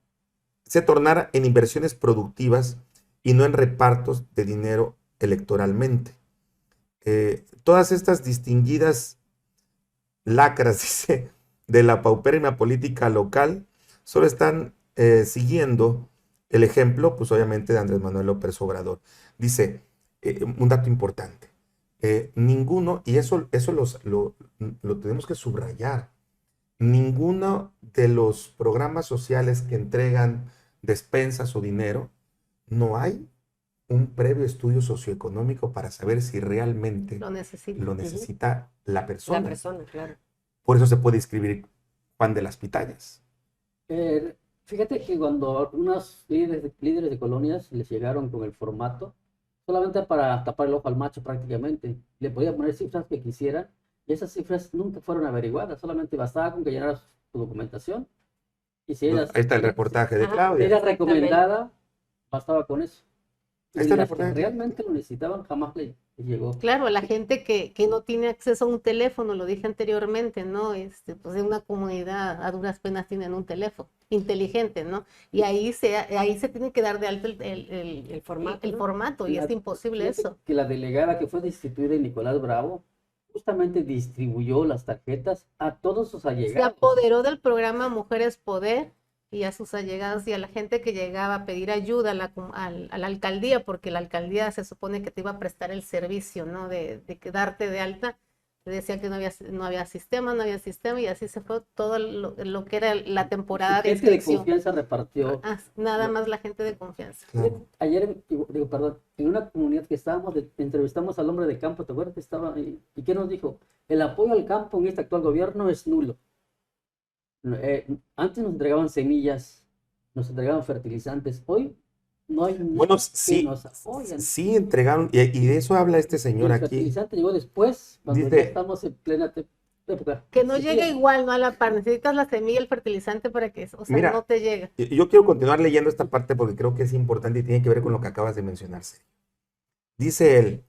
en inversiones productivas y no en repartos de dinero electoralmente. Todas estas distinguidas lacras, dice, de la paupérrima política local, solo están siguiendo el ejemplo, pues obviamente, de Andrés Manuel López Obrador. Dice, un dato importante, ninguno, y eso lo tenemos que subrayar, ninguno de los programas sociales que entregan despensas o dinero, no hay un previo estudio socioeconómico para saber si realmente lo necesita la persona. La persona, claro. Por eso se puede inscribir Juan de las Pitayas. Fíjate que cuando unos líderes de colonias les llegaron con el formato, solamente para tapar el ojo al macho prácticamente, le podían poner cifras que quisieran, y esas cifras nunca fueron averiguadas, solamente bastaba con que llenaras tu documentación. Y si ahí está el reportaje de Claudia. Era recomendada, bastaba con eso. Y las que realmente lo necesitaban jamás le llegó. Claro, la gente que no tiene acceso a un teléfono, lo dije anteriormente, ¿no? Pues de una comunidad a duras penas tienen un teléfono inteligente, ¿no? Y ahí se tiene que dar de alto el formato, y es imposible eso. Que la delegada que fue destituida, Nicolás Bravo, justamente distribuyó las tarjetas a todos sus allegados. Se apoderó del programa Mujeres Poder y a sus allegados y a la gente que llegaba a pedir ayuda a la alcaldía, porque la alcaldía se supone que te iba a prestar el servicio, ¿no? De darte de alta, decía que no había sistema, y así se fue todo lo que era la temporada de Gente de inscripción. confianza repartió. Nada más la gente de confianza. Ayer, perdón, en una comunidad que estábamos, entrevistamos al hombre de campo, ¿te acuerdas que estaba ahí? ¿Y qué nos dijo? El apoyo al campo en este actual gobierno es nulo. Antes nos entregaban semillas, nos entregaban fertilizantes, hoy no hay Bueno, sí, nos apoyan. sí entregaron, y de eso habla este señor El aquí. fertilizante llegó después, cuando Dice- ya estamos en plena época. Que no Sí, llega sí. igual, no a la par. Necesitas la semilla, el fertilizante para que, o sea, Mira, no te llega. Yo quiero continuar leyendo esta parte porque creo que es importante y tiene que ver con lo que acabas de mencionarse. Dice él,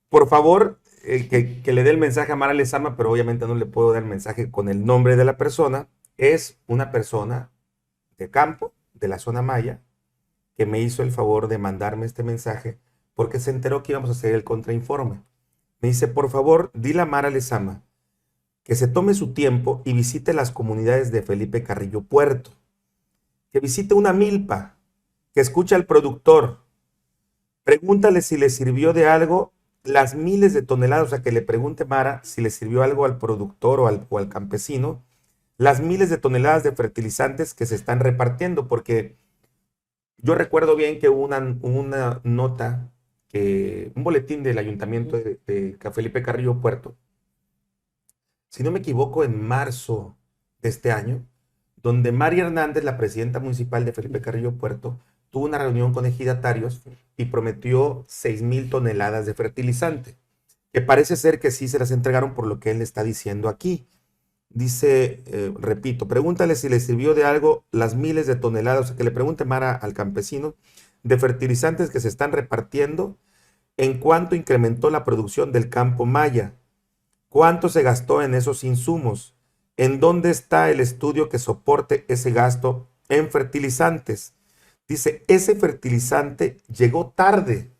por favor, que le dé el mensaje a Mara Lezama, pero obviamente no le puedo dar el mensaje con el nombre de la persona. Es una persona de campo, de la zona maya, que me hizo el favor de mandarme este mensaje porque se enteró que íbamos a hacer el contrainforme. Me dice, por favor, dile a Mara Lezama que se tome su tiempo y visite las comunidades de Felipe Carrillo Puerto, que visite una milpa, que escuche al productor, pregúntale si le sirvió de algo las miles de toneladas, o sea, que le pregunte Mara si le sirvió algo al productor o al campesino, las miles de toneladas de fertilizantes que se están repartiendo, porque yo recuerdo bien que hubo una nota, un boletín del ayuntamiento de Felipe Carrillo Puerto, si no me equivoco, en marzo de este año, donde María Hernández, la presidenta municipal de Felipe Carrillo Puerto, tuvo una reunión con ejidatarios y prometió 6,000 toneladas de fertilizante, que parece ser que sí se las entregaron por lo que él está diciendo aquí. Dice, repito, pregúntale si le sirvió de algo las miles de toneladas, o sea, que le pregunte Mara al campesino, de fertilizantes que se están repartiendo, en cuánto incrementó la producción del campo maya, cuánto se gastó en esos insumos, en dónde está el estudio que soporte ese gasto en fertilizantes. Dice, ese fertilizante llegó tarde.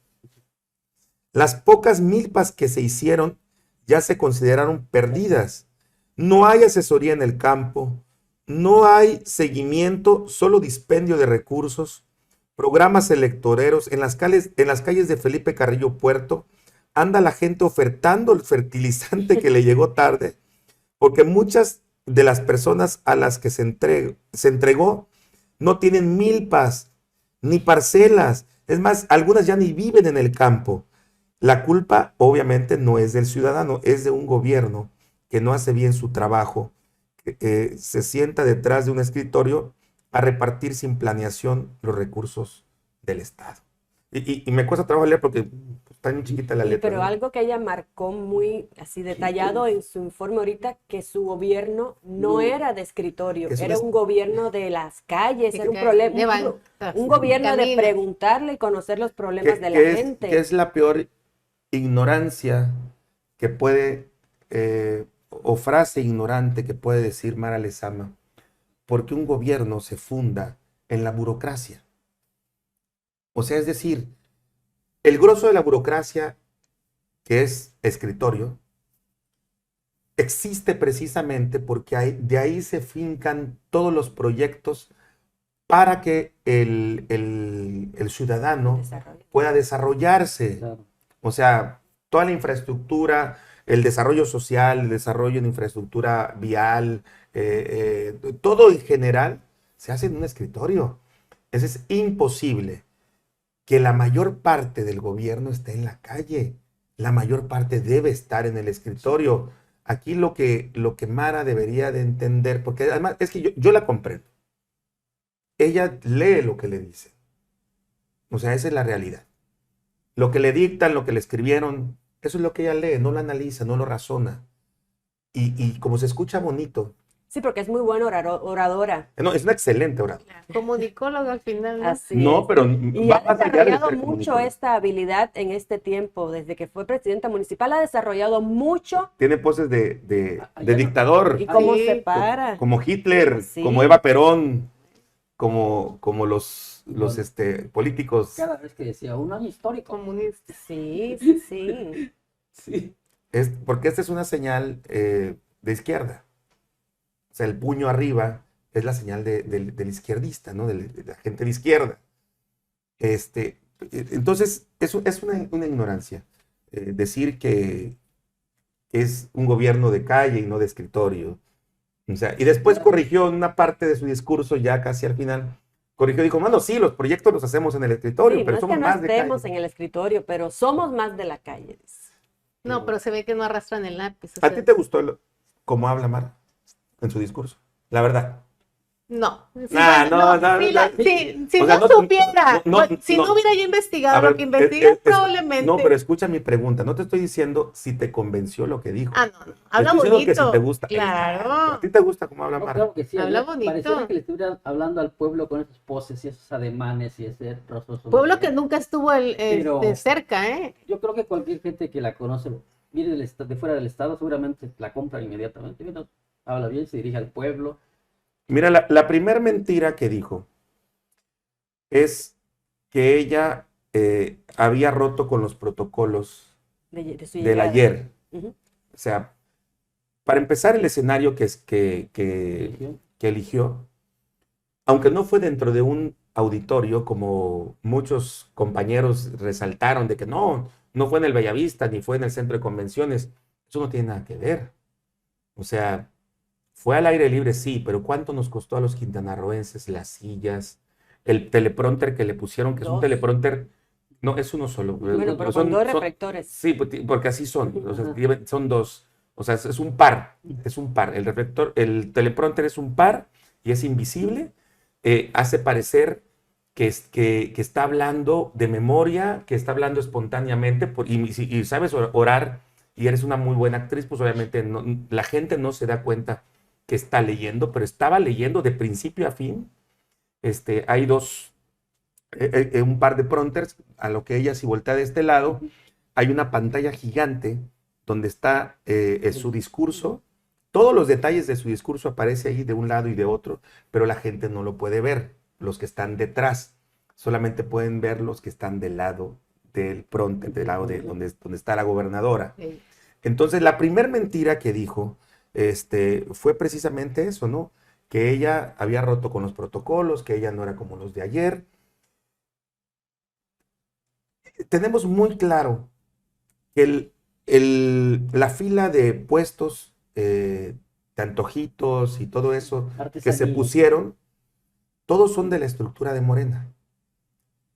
Las pocas milpas que se hicieron ya se consideraron perdidas. No hay asesoría en el campo, no hay seguimiento, solo dispendio de recursos, programas electoreros. En las calles de Felipe Carrillo Puerto anda la gente ofertando el fertilizante que le llegó tarde, porque muchas de las personas a las que se entregó no tienen milpas ni parcelas. Es más, algunas ya ni viven en el campo. La culpa obviamente no es del ciudadano, es de un gobierno que no hace bien su trabajo, que se sienta detrás de un escritorio a repartir sin planeación los recursos del Estado. Y me cuesta trabajo leer porque está muy chiquita la letra. Pero ¿no? algo que ella marcó muy así detallado en su informe ahorita, que su gobierno no era de escritorio, era un gobierno de las calles, era un gobierno de preguntarle y conocer los problemas de la gente. Que es la peor ignorancia que puede, o frase ignorante que puede decir Mara Lezama, porque un gobierno se funda en la burocracia. O sea, es decir, el grosso de la burocracia, que es escritorio, existe precisamente porque de ahí se fincan todos los proyectos para que el ciudadano pueda desarrollarse. Claro. O sea, toda la infraestructura, el desarrollo social, el desarrollo en infraestructura vial, todo en general se hace en un escritorio. Es imposible que la mayor parte del gobierno esté en la calle. La mayor parte debe estar en el escritorio. Aquí lo que Mara debería de entender, porque además es que yo la comprendo. Ella lee lo que le dicen. O sea, esa es la realidad. Lo que le dictan, lo que le escribieron, eso es lo que ella lee, no lo analiza, no lo razona. Y como se escucha bonito. Sí, porque es muy buena oradora. No, es una excelente oradora. Comunicóloga al final. ¿no? Así no, es. pero y va ha más allá de desarrollado ser mucho esta habilidad en este tiempo, desde que fue presidenta municipal, ha desarrollado mucho. Tiene poses de dictador. Y cómo se para. Como Hitler, Sí. como Eva Perón, como los políticos. Cada vez que decía un año histórico. Comunista. Sí. Sí. Porque esta es una señal de izquierda. O sea, el puño arriba es la señal del izquierdista, ¿no? De la gente de izquierda. Entonces, eso es una ignorancia. Decir que es un gobierno de calle y no de escritorio. O sea, y después corrigió en una parte de su discurso, ya casi al final, corrigió y dijo, bueno, sí, los proyectos los hacemos en el escritorio, Sí, pero no es somos que no más de calle. estemos en el escritorio, pero somos más de la calle. No, pero se ve que no arrastran el lápiz. ¿A ti te gustó cómo habla Mara en su discurso? La verdad. No. Si Si no supiera, si no hubiera yo investigado lo que investigué, probablemente. No, pero escucha mi pregunta. No te estoy diciendo si te convenció lo que dijo. Ah, no. Habla bonito. Que si te gusta. Claro. ¿A ti te gusta cómo habla Mara? Claro que sí. Habla bonito. Pareciera que le estuviera hablando al pueblo con esas poses y esos ademanes y ese rostro. Pueblo que nunca estuvo de cerca, ¿eh? Yo creo que cualquier gente que la conoce, viene de fuera del estado, seguramente la compra inmediatamente. Mira, habla bien, se dirige al pueblo. Mira, la primera mentira que dijo es que ella había roto con los protocolos del ayer. O sea, para empezar el escenario que eligió, aunque no fue dentro de un auditorio, como muchos compañeros resaltaron de que no fue en el Bellavista ni fue en el centro de convenciones, eso no tiene nada que ver. O sea, fue al aire libre, sí, pero ¿cuánto nos costó a los quintanarroenses las sillas, el teleprompter que le pusieron, que es un teleprompter? No, es uno solo. Bueno, pero con dos reflectores. Sí, porque así son, o sea, son dos. O sea, es un par, El reflector, el teleprompter es un par y es invisible. Hace parecer que está hablando de memoria, que está hablando espontáneamente, y sabes orar y eres una muy buena actriz, pues obviamente la gente no se da cuenta que está leyendo, pero estaba leyendo de principio a fin. Hay un par de prompters, a lo que ella si voltea de este lado, hay una pantalla gigante donde está su discurso. Todos los detalles de su discurso aparece ahí de un lado y de otro, pero la gente no lo puede ver, los que están detrás. Solamente pueden ver los que están del lado del prompter, del lado de donde está la gobernadora. Entonces, la primera mentira que dijo fue precisamente eso, ¿no? Que ella había roto con los protocolos, que ella no era como los de ayer. Tenemos muy claro que la fila de puestos de antojitos y todo eso que se pusieron, todos son de la estructura de Morena.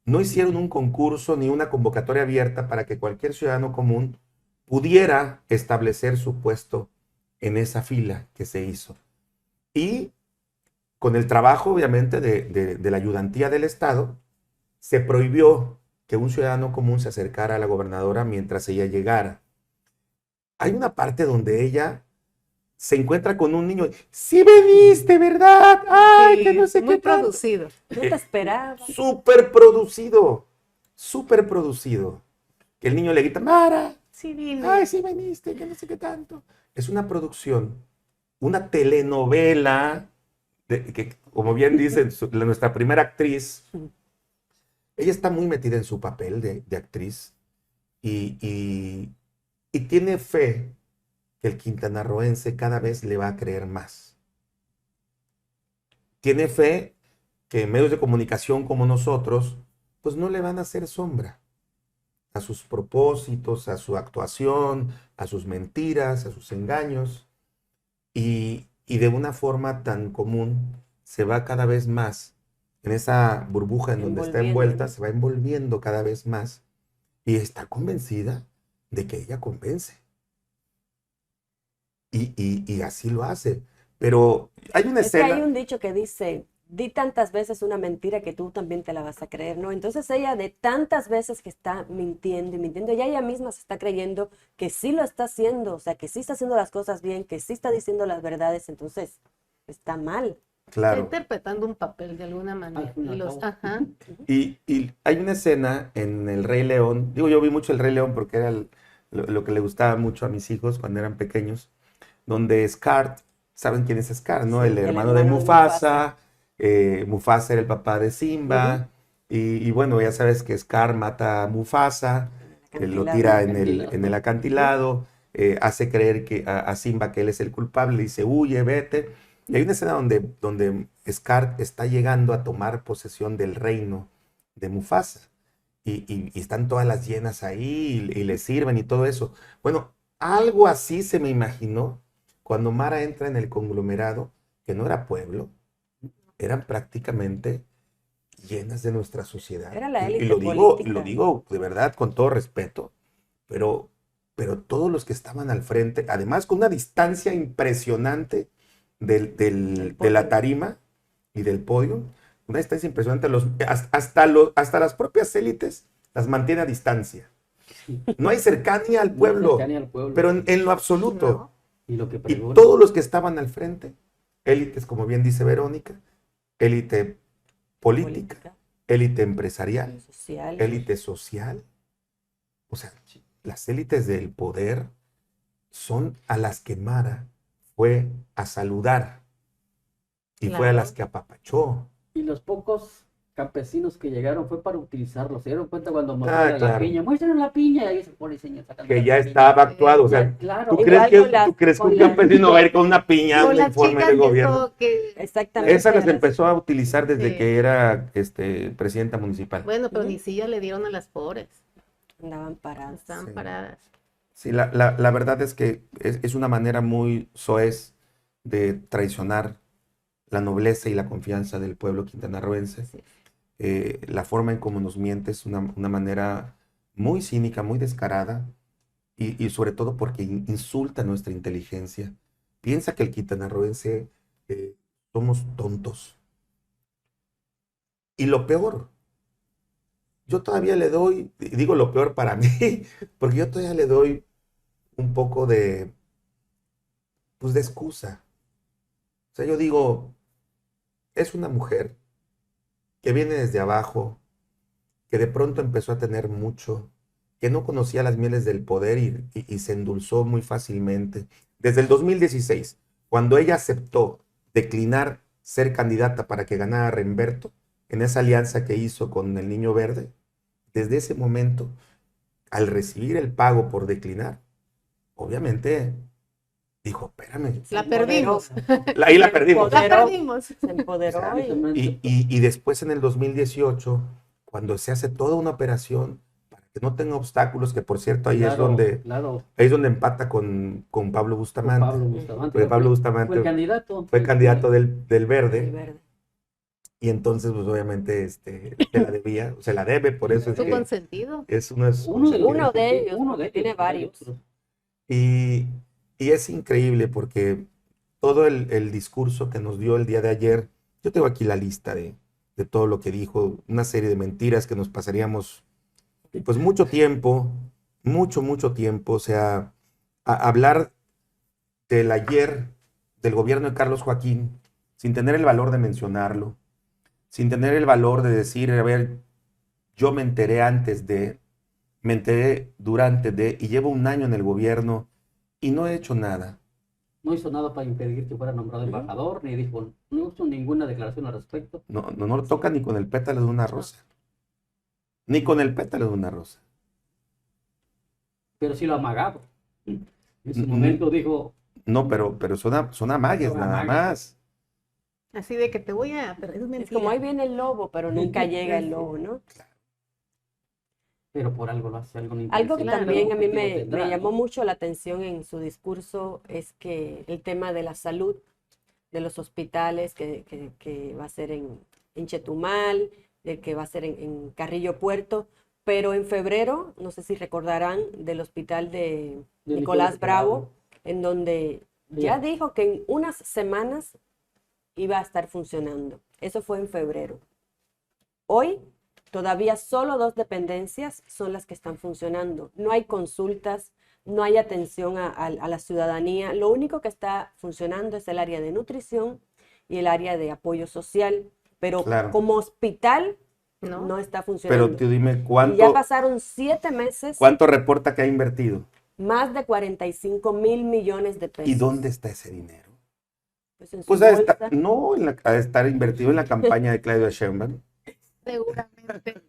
No hicieron un concurso ni una convocatoria abierta para que cualquier ciudadano común pudiera establecer su puesto en esa fila que se hizo. Y con el trabajo, obviamente, de la ayudantía del Estado, se prohibió que un ciudadano común se acercara a la gobernadora mientras ella llegara. Hay una parte donde ella se encuentra con un niño. ¡Sí veniste, verdad! ¡Ay, que no sé qué! Muy producido. No te esperaba. Súper producido. Súper producido. Que el niño le grita, Mara, sí vine. Ay, sí veniste, que no sé qué tanto. Es una producción, una telenovela, que como bien dice nuestra primera actriz, ella está muy metida en su papel de actriz y tiene fe que el quintanarroense cada vez le va a creer más. Tiene fe que medios de comunicación como nosotros, pues no le van a hacer sombra a sus propósitos, a su actuación, a sus mentiras, a sus engaños, y de una forma tan común se va cada vez más en esa burbuja en donde está envuelta, se va envolviendo cada vez más y está convencida de que ella convence. Y así lo hace. Pero hay una escena... Que hay un dicho que dice, di tantas veces una mentira que tú también te la vas a creer, ¿no? Entonces ella de tantas veces que está mintiendo y mintiendo, ya ella misma se está creyendo que sí lo está haciendo, o sea, que sí está haciendo las cosas bien, que sí está diciendo las verdades, entonces está mal. Claro. Está interpretando un papel de alguna manera. Y hay una escena en El Rey León, digo, yo vi mucho El Rey León porque era lo que le gustaba mucho a mis hijos cuando eran pequeños, donde Scar, ¿saben quién es Scar, no? Sí, el hermano de Mufasa. Mufasa era el papá de Simba, y bueno, ya sabes que Scar mata a Mufasa, lo tira en el acantilado, hace creer a Simba que él es el culpable, dice, huye, vete. Y hay una escena donde Scar está llegando a tomar posesión del reino de Mufasa, y están todas las hienas ahí, y le sirven y todo eso. Bueno, Algo así se me imaginó cuando Mara entra en el conglomerado, que no era pueblo, eran prácticamente llenas de nuestra sociedad. Era la élite Y lo política. digo de verdad con todo respeto, pero todos los que estaban al frente, además con una distancia impresionante de la tarima y del podio, una distancia impresionante, hasta las propias élites las mantiene a distancia. No hay cercanía al pueblo, pero en lo absoluto. Y lo que Y pregona. todos los que estaban al frente, élites, como bien dice Verónica, élite política, élite empresarial, Social. élite social. O sea, las élites del poder son a las que Mara fue a saludar y fue a Claro. las que apapachó. Y los pocos campesinos que llegaron fue para utilizarlos. Se dieron cuenta cuando mostraron la claro. piña. Muéstranos la piña. Y ahí se pone el señor sacando Que la ya piña. estaba actuado. O sea, Claro. ¿tú Igual crees con las- que un con las- campesino va a ir con una piña a Con un las informe chicas del de gobierno? eso que... Exactamente. Esa las empezó a utilizar desde Sí. que era presidenta municipal. Bueno, pero ni silla le dieron a las pobres. Andaban paradas. Estaban Sí. paradas. Sí, la verdad es que es una manera muy soez de traicionar la nobleza y la confianza del pueblo quintanarroense. La forma en cómo nos miente es una manera muy cínica, muy descarada, y sobre todo porque insulta nuestra inteligencia. Piensa que el quintanarroense somos tontos. Y lo peor, yo todavía le doy, y digo lo peor para mí, porque yo todavía le doy un poco de, pues de excusa. O sea, yo digo, es una mujer que viene desde abajo, que de pronto empezó a tener mucho, que no conocía las mieles del poder y se endulzó muy fácilmente. Desde el 2016, cuando ella aceptó declinar ser candidata para que ganara Remberto, en esa alianza que hizo con el Niño Verde, desde ese momento, al recibir el pago por declinar, obviamente dijo, espérame. La perdimos. Ahí la perdimos. La perdimos. Se empoderó. Y después en el 2018, cuando se hace toda una operación para que no tenga obstáculos, que por cierto ahí es donde empata con Pablo Bustamante. Porque Pablo Bustamante Fue candidato. fue candidato del Verde. Y entonces, pues obviamente, se la debía, se la debe, por eso es Su que consentido. es uno Uno de ellos, porque tiene varios. Y es increíble porque todo el discurso que nos dio el día de ayer, yo tengo aquí la lista de todo lo que dijo, una serie de mentiras que nos pasaríamos pues mucho tiempo, mucho tiempo, o sea, hablar del ayer del gobierno de Carlos Joaquín sin tener el valor de mencionarlo, sin tener el valor de decir, a ver, yo me enteré antes de, me enteré durante de, y llevo un año en el gobierno y no he hecho nada. No hizo nada para impedir que fuera nombrado embajador, ni dijo, no hizo ninguna declaración al respecto. No lo toca ni con el pétalo de una rosa. Ni con el pétalo de una rosa. Pero sí lo amagaba. En su momento dijo... No, pero son amagues nada más. Así de que te voy a... Pero es Es mentira. como ahí viene el lobo, pero nunca llega el lobo, ¿no? Pero por algo lo hace, algo no Algo que impresiona, también a mí algún me objetivo tendrá, llamó ¿no? mucho la atención en su discurso es que el tema de la salud, de los hospitales que va a ser en Chetumal, el que va a ser en Carrillo Puerto, pero en febrero, no sé si recordarán, del hospital de Nicolás Bravo, en donde ya dijo que en unas semanas iba a estar funcionando. Eso fue en febrero. Hoy todavía solo 2 dependencias son las que están funcionando. No hay consultas, no hay atención a la ciudadanía. Lo único que está funcionando es el área de nutrición y el área de apoyo social. Pero Claro. como hospital no está funcionando. Pero tú dime Y ya pasaron 7 meses, ¿cuánto reporta que ha invertido? más de 45,000 millones de pesos. ¿Y dónde está ese dinero? Pues en su Pues ha de bolsa. estar, no, ha de estar invertido en la campaña de Claudia Sheinbaum. Seguramente.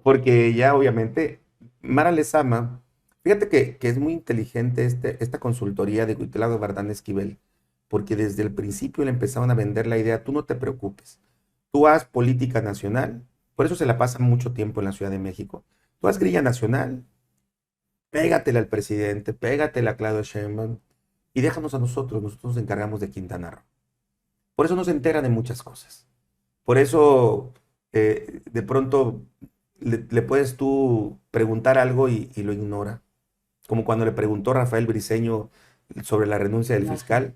Porque ella, obviamente, Mara Lezama, fíjate que es muy inteligente esta consultoría de Cuitlagua Bardán Esquivel, porque desde el principio le empezaron a vender la idea, tú no te preocupes, tú haz política nacional, por eso se la pasa mucho tiempo en la Ciudad de México, tú haz grilla nacional, pégatela al presidente, pégatela a Claudia Sheinbaum y déjanos a nosotros nos encargamos de Quintana Roo. Por eso no se entera de muchas cosas. Por eso de pronto le puedes tú preguntar algo y lo ignora. Como cuando le preguntó Rafael Briceño sobre la renuncia del fiscal.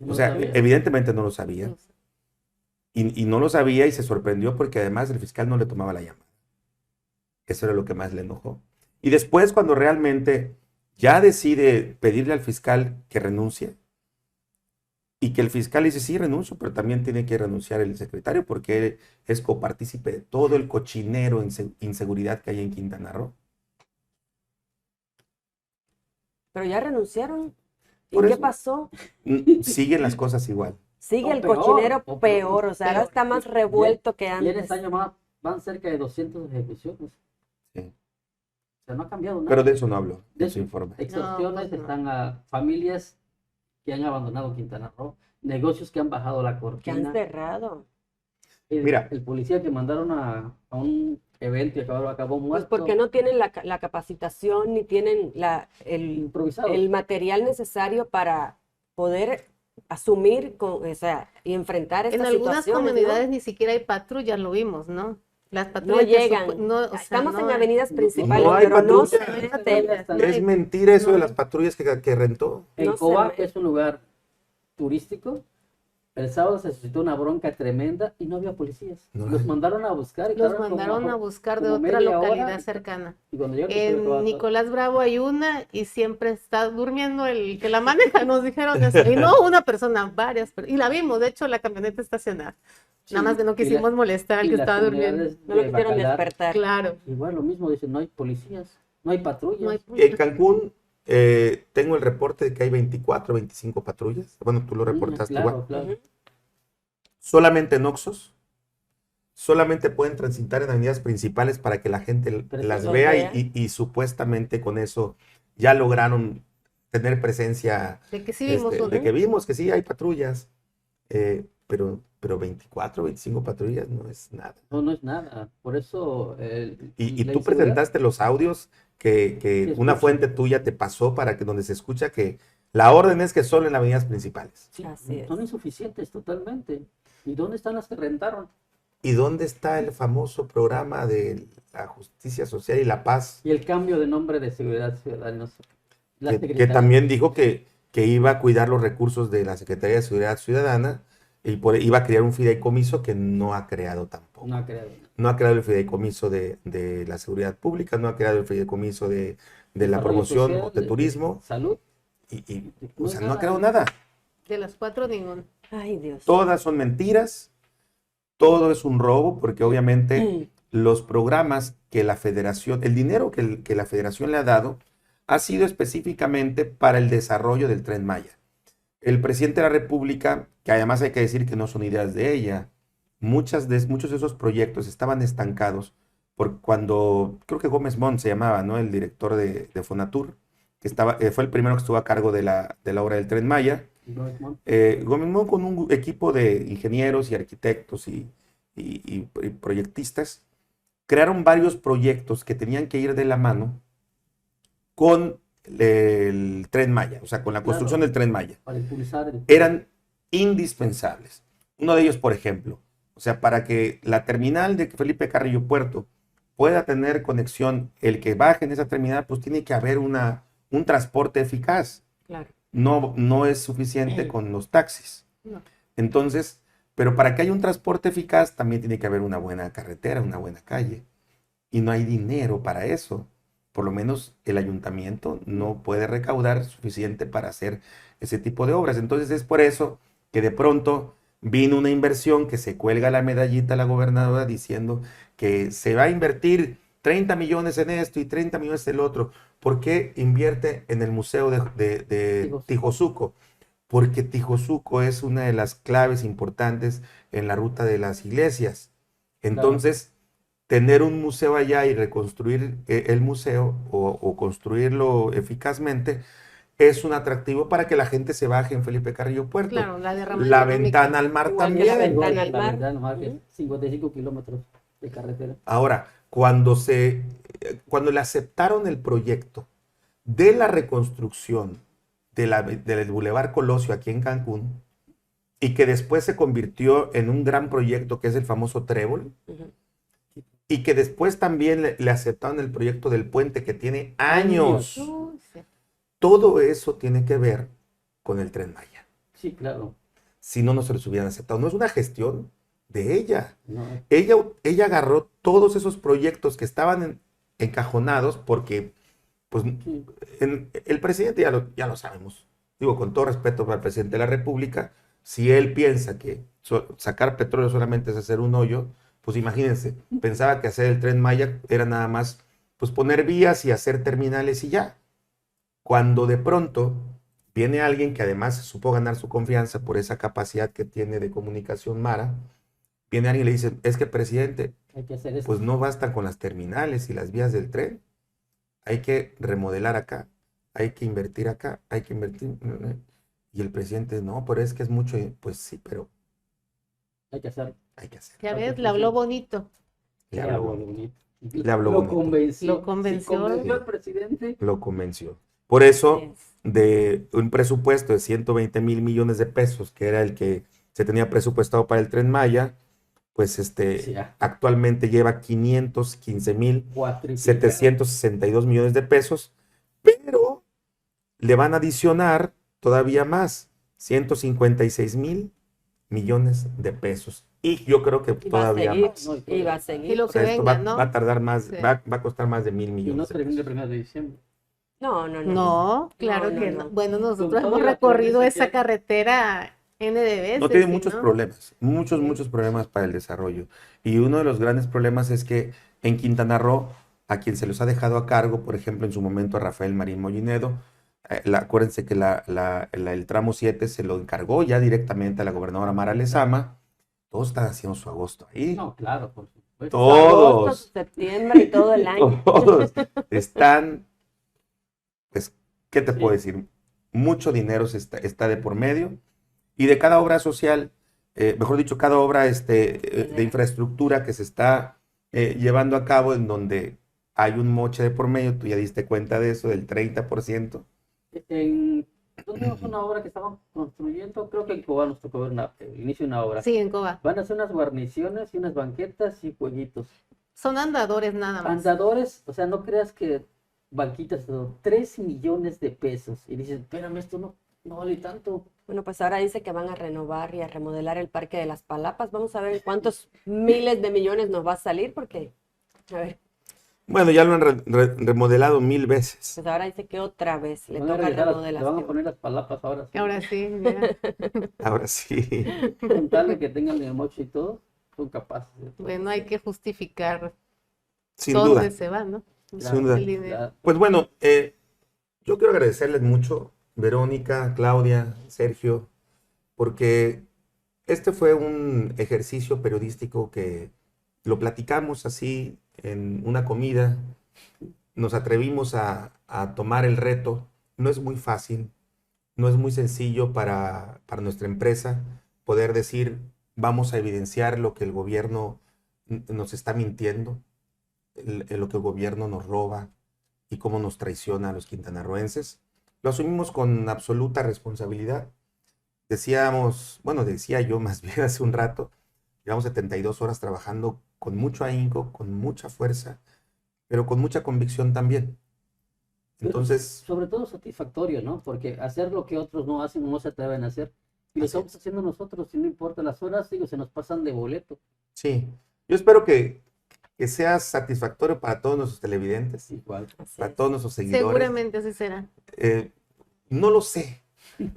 O sea, evidentemente no lo sabía. Y no lo sabía y se sorprendió porque además el fiscal no le tomaba la llamada. Eso era lo que más le enojó. Y después, cuando realmente ya decide pedirle al fiscal que renuncie, y que el fiscal dice, sí, renuncio, pero también tiene que renunciar el secretario porque él es copartícipe de todo el cochinero, inseguridad que hay en Quintana Roo. Pero ya renunciaron. ¿Y Por qué eso, pasó? siguen las cosas igual. Sigue O el peor, cochinero o peor, o sea, ahora peor. está más revuelto que Y en antes. este año van cerca de 200 ejecuciones. Sí. O sea, no ha cambiado nada. Pero de eso no hablo, De de su informe. Extorsiones, están a familias que han abandonado Quintana Roo, negocios que han bajado la Que cortina. han cerrado. Mira. El policía que mandaron a un evento y acabó Pues muerto. porque no tienen la capacitación ni tienen Improvisado. el material necesario para poder asumir o sea, y enfrentar estas En algunas situaciones, comunidades ¿no? ni siquiera hay patrullas, lo vimos, ¿no? Las No patrullas llegan. no, o sea, Estamos no en hay. avenidas principales, No hay pero no se patrullas. meten. Es mentira eso de las patrullas que rentó. En No se Cobá, me- que es un lugar turístico, el sábado se suscitó una bronca tremenda y no había policías. Los mandaron a buscar. Y Los tardaron mandaron como- a buscar de como otra media hora. localidad cercana. Y cuando llegaron, se En acabó. Nicolás Bravo hay una y siempre está durmiendo el que la maneja, nos dijeron eso. Y no una persona, varias. Y la vimos, de hecho, la camioneta estacionada. Nada más que no quisimos molestar al y que las estaba durmiendo. comunidades No lo de quisieron Bacalar, despertar. Claro. Igual lo mismo, dicen, no hay policías, no hay patrullas. En Cancún tengo el reporte de que hay 24, 25 patrullas. Bueno, tú lo reportaste claro, igual. claro. Solamente en Oxxos. Solamente pueden transitar en avenidas principales para que la gente las los vea vea. y supuestamente con eso ya lograron tener presencia De que sí vimos de una. que vimos que sí hay patrullas. Pero 24, 25 patrullas no es nada. No, no es nada. Por eso. Y la tú inseguridad- presentaste los audios que Sí, una escucho. fuente tuya te pasó para que donde se escucha que la orden es que solo en avenidas principales. Sí, Así es. son insuficientes totalmente. ¿Y dónde están las que rentaron? ¿Y dónde está el famoso programa de la justicia social y la paz? Y el cambio de nombre de seguridad ciudadana. La Que secretaria. también dijo que iba a cuidar los recursos de la Secretaría de Seguridad Ciudadana y iba a crear un fideicomiso que no ha creado tampoco. No ha creado. No ha creado el fideicomiso de la seguridad pública, no ha creado el fideicomiso de la Desarrollo promoción social, de turismo. Salud. O sea, no ha creado nada. De las 4, ninguna. Ay, Dios. Todas son mentiras, todo es un robo, porque obviamente los programas que la federación, el dinero que la federación le ha dado, ha sido específicamente para el desarrollo del Tren Maya. El presidente de la República, que además hay que decir que no son ideas de ella, muchos de esos proyectos estaban estancados por cuando, creo que Gómez Montt se llamaba, ¿no? El director de Fonatur, que fue el primero que estuvo a cargo de la obra del Tren Maya. Gómez Montt con un equipo de ingenieros y arquitectos y proyectistas, crearon varios proyectos que tenían que ir de la mano con el Tren Maya, o sea, con la construcción del Tren Maya. Para impulsar el... Eran indispensables. Uno de ellos, por ejemplo, o sea, para que la terminal de Felipe Carrillo Puerto pueda tener conexión, el que baje en esa terminal, pues tiene que haber un transporte eficaz. Claro. No es suficiente con los taxis. No. Entonces, pero para que haya un transporte eficaz también tiene que haber una buena carretera, una buena calle. Y no hay dinero para eso. Por lo menos el ayuntamiento no puede recaudar suficiente para hacer ese tipo de obras. Entonces es por eso que de pronto vino una inversión que se cuelga la medallita a la gobernadora diciendo que se va a invertir 30 millones en esto y 30 millones en el otro. ¿Por qué invierte en el museo de Tijosuco? Porque Tijosuco es una de las claves importantes en la ruta de las iglesias. Entonces, tener un museo allá y reconstruir el museo o construirlo eficazmente es un atractivo para que la gente se baje en Felipe Carrillo Puerto. Claro, la derrama La económica. ventana al mar Igual que la también. ventana al La mar. verdad, nomás que 55 kilómetros de carretera. Ahora, cuando le aceptaron el proyecto de la reconstrucción del Boulevard Colosio aquí en Cancún, y que después se convirtió en un gran proyecto que es el famoso Trébol, y que después también le aceptaron el proyecto del puente que tiene años. Todo eso tiene que ver con el Tren Maya. Sí, claro. Si no, no se los hubieran aceptado. No es una gestión de ella. No. Ella agarró todos esos proyectos que estaban encajonados porque pues, el presidente ya lo sabemos. Digo, con todo respeto para el presidente de la República, si él piensa que sacar petróleo solamente es hacer un hoyo, pues imagínense, pensaba que hacer el Tren Maya era nada más pues poner vías y hacer terminales y ya. Cuando de pronto viene alguien que además supo ganar su confianza por esa capacidad que tiene de comunicación Mara, viene alguien y le dice, es que presidente, Hay que hacer esto. pues no bastan con las terminales y las vías del tren, hay que remodelar acá, hay que invertir acá, hay que invertir. Y el presidente, no, pero es que es mucho. Pues sí, pero Hay que hacer. hay que hacer. Ya ves, le habló bonito. Le habló bonito. Le habló Lo bonito. convenció. Lo convenció. Sí, convenció al presidente. Lo convenció. Por eso, de un presupuesto de 120 mil millones de pesos, que era el que se tenía presupuestado para el Tren Maya, pues actualmente lleva 515,762 millones de pesos, pero le van a adicionar todavía más, 156 mil millones de pesos. Y yo creo que todavía más. Y va a seguir. Y lo que Esto venga, ¿no? va a tardar más, Sí. va a costar más de 1,000 Y no millones de termina pesos. el 1 de diciembre. No. No, claro No, que no, no. no. Bueno, nosotros Con hemos toda la recorrido promesa esa que- carretera N de veces. No tiene ¿sí, muchos no? problemas, muchos problemas para el desarrollo. Y uno de los grandes problemas es que en Quintana Roo, a quien se los ha dejado a cargo, por ejemplo, en su momento a Rafael Marín Mollinedo, acuérdense que el tramo 7 se lo encargó ya directamente a la gobernadora Mara Lezama. Todos están haciendo su agosto ahí. No, claro, por supuesto. Todos. Agosto, septiembre y todo el año. Todos están, pues, ¿qué te puedo decir? Mucho dinero está de por medio. Y de cada obra social, mejor dicho, cada obra de infraestructura que se está llevando a cabo en donde hay un moche de por medio, tú ya diste cuenta de eso, del 30%. Tuvimos una obra que estaban construyendo, creo que en Cobá nos tocó ver el inicio de una obra. Sí, en Coba. Van a hacer unas guarniciones y unas banquetas y jueguitos. Son andadores nada más. Andadores, o sea, no creas que banquitas, 3 millones de pesos. Y dices, espérame, esto no vale tanto. Bueno, pues ahora dice que van a renovar y a remodelar el Parque de las Palapas. Vamos a ver cuántos miles de millones nos va a salir, porque, a ver, Bueno, ya lo han remodelado 1000 veces. pues ahora dice que otra vez le Van a toca regresar le van a remodelación. poner las palapas ahora sí. Ahora sí, mira. Ahora sí. Con tal de que tengan el mocho y todo, son capaces. de todo. Bueno, hay que justificar Sin dónde duda. se va, ¿no? Sin duda. El dinero. Pues bueno, yo quiero agradecerles mucho, Verónica, Claudia, Sergio, porque este fue un ejercicio periodístico que lo platicamos así en una comida, nos atrevimos a tomar el reto. No es muy fácil, no es muy sencillo para nuestra empresa poder decir, vamos a evidenciar lo que el gobierno nos está mintiendo, lo que el gobierno nos roba y cómo nos traiciona a los quintanarroenses. Lo asumimos con absoluta responsabilidad. Decía yo más bien hace un rato, llevamos 72 horas trabajando con mucho ahínco, con mucha fuerza, pero con mucha convicción también. Entonces, sobre todo satisfactorio, ¿no? Porque hacer lo que otros no hacen o no se atreven a hacer, y lo estamos haciendo nosotros, y no importa las horas, digo, se nos pasan de boleto. sí, yo espero que sea satisfactorio para todos nuestros televidentes, Igual. para todos nuestros seguidores. Seguramente así será. No lo sé,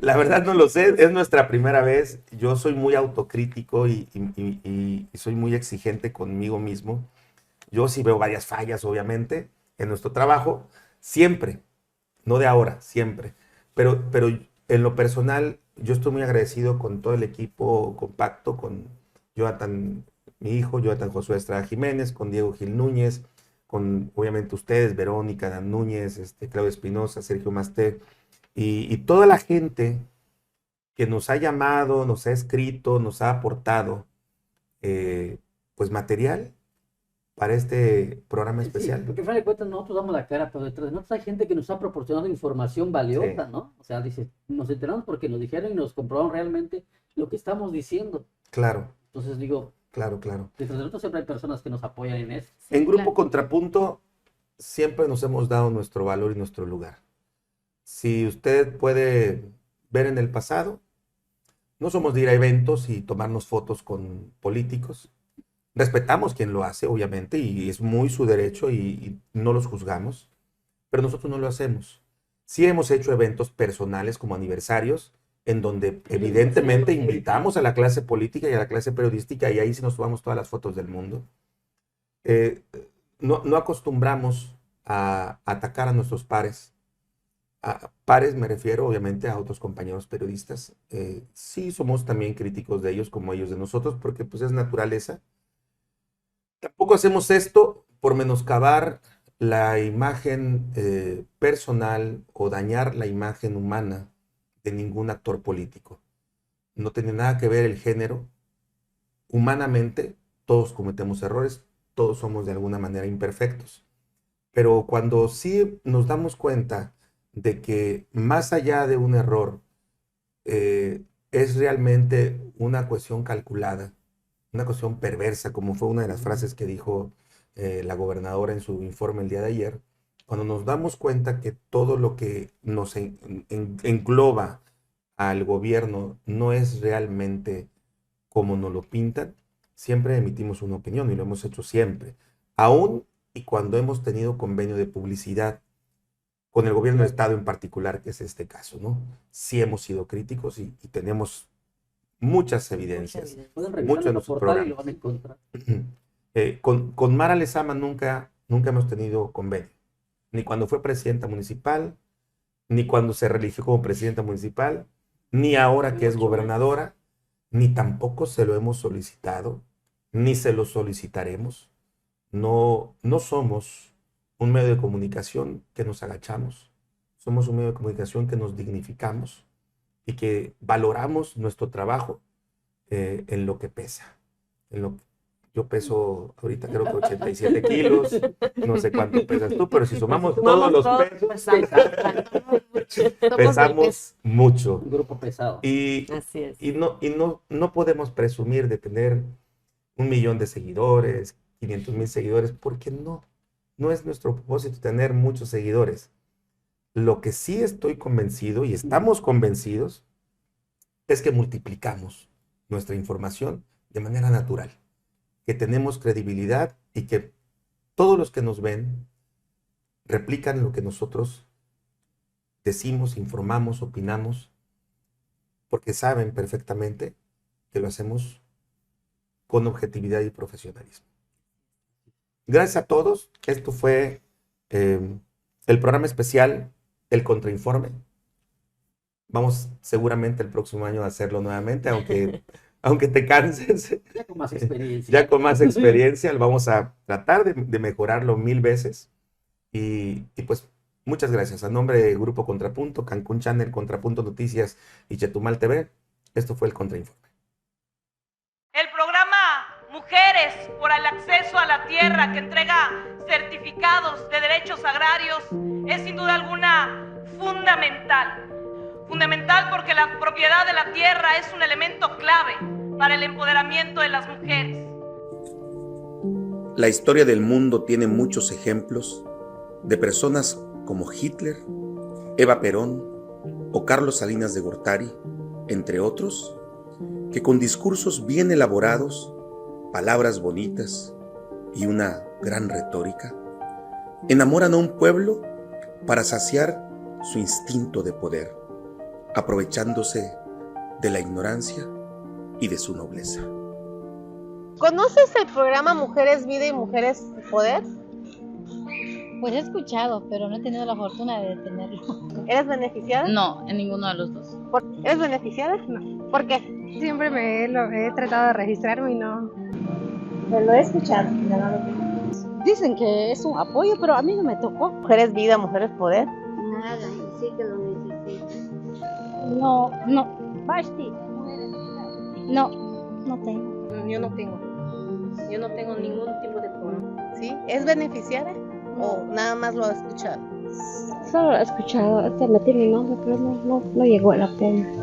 la verdad no lo sé, es nuestra primera vez, yo soy muy autocrítico y soy muy exigente conmigo mismo. Yo sí veo varias fallas, obviamente, en nuestro trabajo, siempre, no de ahora, siempre, pero en lo personal, yo estoy muy agradecido con todo el equipo compacto, con Jonathan, mi hijo, Jonathan Josué Estrada Jiménez, con Diego Gil Núñez, con obviamente ustedes, Verónica Dan Núñez, Claudia Espinosa, Sergio Masté, y toda la gente que nos ha llamado, nos ha escrito, nos ha aportado pues material para este programa especial. Sí, porque al final de cuentas nosotros damos la cara, pero detrás de nosotros hay gente que nos ha proporcionado información valiosa, Sí. ¿no? O sea, dice, nos enteramos porque nos dijeron y nos comprobaron realmente lo que estamos diciendo. Claro, Entonces digo, claro, claro. detrás de nosotros siempre hay personas que nos apoyan en eso. En Grupo Contrapunto siempre nos hemos dado nuestro valor y nuestro lugar. Si usted puede ver en el pasado, no somos de ir a eventos y tomarnos fotos con políticos. Respetamos quien lo hace, obviamente, y es muy su derecho y no los juzgamos, pero nosotros no lo hacemos. Sí hemos hecho eventos personales como aniversarios, en donde evidentemente invitamos a la clase política y a la clase periodística y ahí sí nos tomamos todas las fotos del mundo. No acostumbramos a atacar a nuestros pares. A pares me refiero obviamente a otros compañeros periodistas. Sí somos también críticos de ellos como ellos de nosotros porque pues es naturaleza. Tampoco hacemos esto por menoscabar la imagen personal o dañar la imagen humana de ningún actor político. No tiene nada que ver el género. Humanamente todos cometemos errores, todos somos de alguna manera imperfectos. Pero cuando sí nos damos cuenta de que más allá de un error es realmente una cuestión calculada, una cuestión perversa, como fue una de las frases que dijo la gobernadora en su informe el día de ayer, cuando nos damos cuenta que todo lo que nos engloba al gobierno no es realmente como nos lo pintan, siempre emitimos una opinión y lo hemos hecho siempre, aún y cuando hemos tenido convenio de publicidad con el gobierno del Estado en particular, que es este caso, ¿no? Sí hemos sido críticos y tenemos muchas evidencias, muchos de nuestros programas. Con Mara Lezama nunca hemos tenido convenio, ni cuando fue presidenta municipal, ni cuando se religió como presidenta municipal, ni ahora que es gobernadora, ni tampoco se lo hemos solicitado, ni se lo solicitaremos. No somos un medio de comunicación que nos agachamos, somos un medio de comunicación que nos dignificamos y que valoramos nuestro trabajo en lo que pesa. Yo peso ahorita creo que 87 kilos, no sé cuánto pesas tú, pero si sumamos todos los pesos, pesamos mucho. Un grupo pesado. Y no podemos presumir de tener 1 millón de seguidores, 500,000 seguidores, porque no es nuestro propósito tener muchos seguidores. Lo que sí estoy convencido y estamos convencidos es que multiplicamos nuestra información de manera natural, que tenemos credibilidad y que todos los que nos ven replican lo que nosotros decimos, informamos, opinamos, porque saben perfectamente que lo hacemos con objetividad y profesionalismo. Gracias a todos. Esto fue el programa especial El Contrainforme. Vamos seguramente el próximo año a hacerlo nuevamente, aunque te canses. Ya con más experiencia. Ya con más experiencia. Vamos a tratar de mejorarlo 1000 veces. Y pues muchas gracias. A nombre de Grupo Contrapunto, Cancún Channel, Contrapunto Noticias y Chetumal TV, esto fue El Contrainforme. El programa Mujeres por el Acceso a la Tierra, que entrega certificados de derechos agrarios, es sin duda alguna fundamental. Fundamental porque la propiedad de la tierra es un elemento clave para el empoderamiento de las mujeres. La historia del mundo tiene muchos ejemplos de personas como Hitler, Eva Perón o Carlos Salinas de Gortari, entre otros, que con discursos bien elaborados, palabras bonitas y una gran retórica, enamoran a un pueblo para saciar su instinto de poder, aprovechándose de la ignorancia y de su nobleza. ¿Conoces el programa Mujeres Vida y Mujeres Poder? Pues he escuchado, pero no he tenido la fortuna de tenerlo. ¿Eres beneficiada? No, en ninguno de los dos. ¿Eres beneficiada? No. ¿Por qué? Siempre he tratado de registrarme y no. Pues lo he escuchado, pero no lo tengo. Dicen que es un apoyo, pero a mí no me tocó. Mujeres Vida, Mujeres Poder. Nada, sí que lo necesito. No. Basti. No tengo. Yo no tengo. Yo no tengo ningún tipo de programa. ¿Sí? ¿Es beneficiaria o nada más lo ha escuchado? Solo lo he escuchado, hasta metí mi nombre, pero no llegó el apoyo.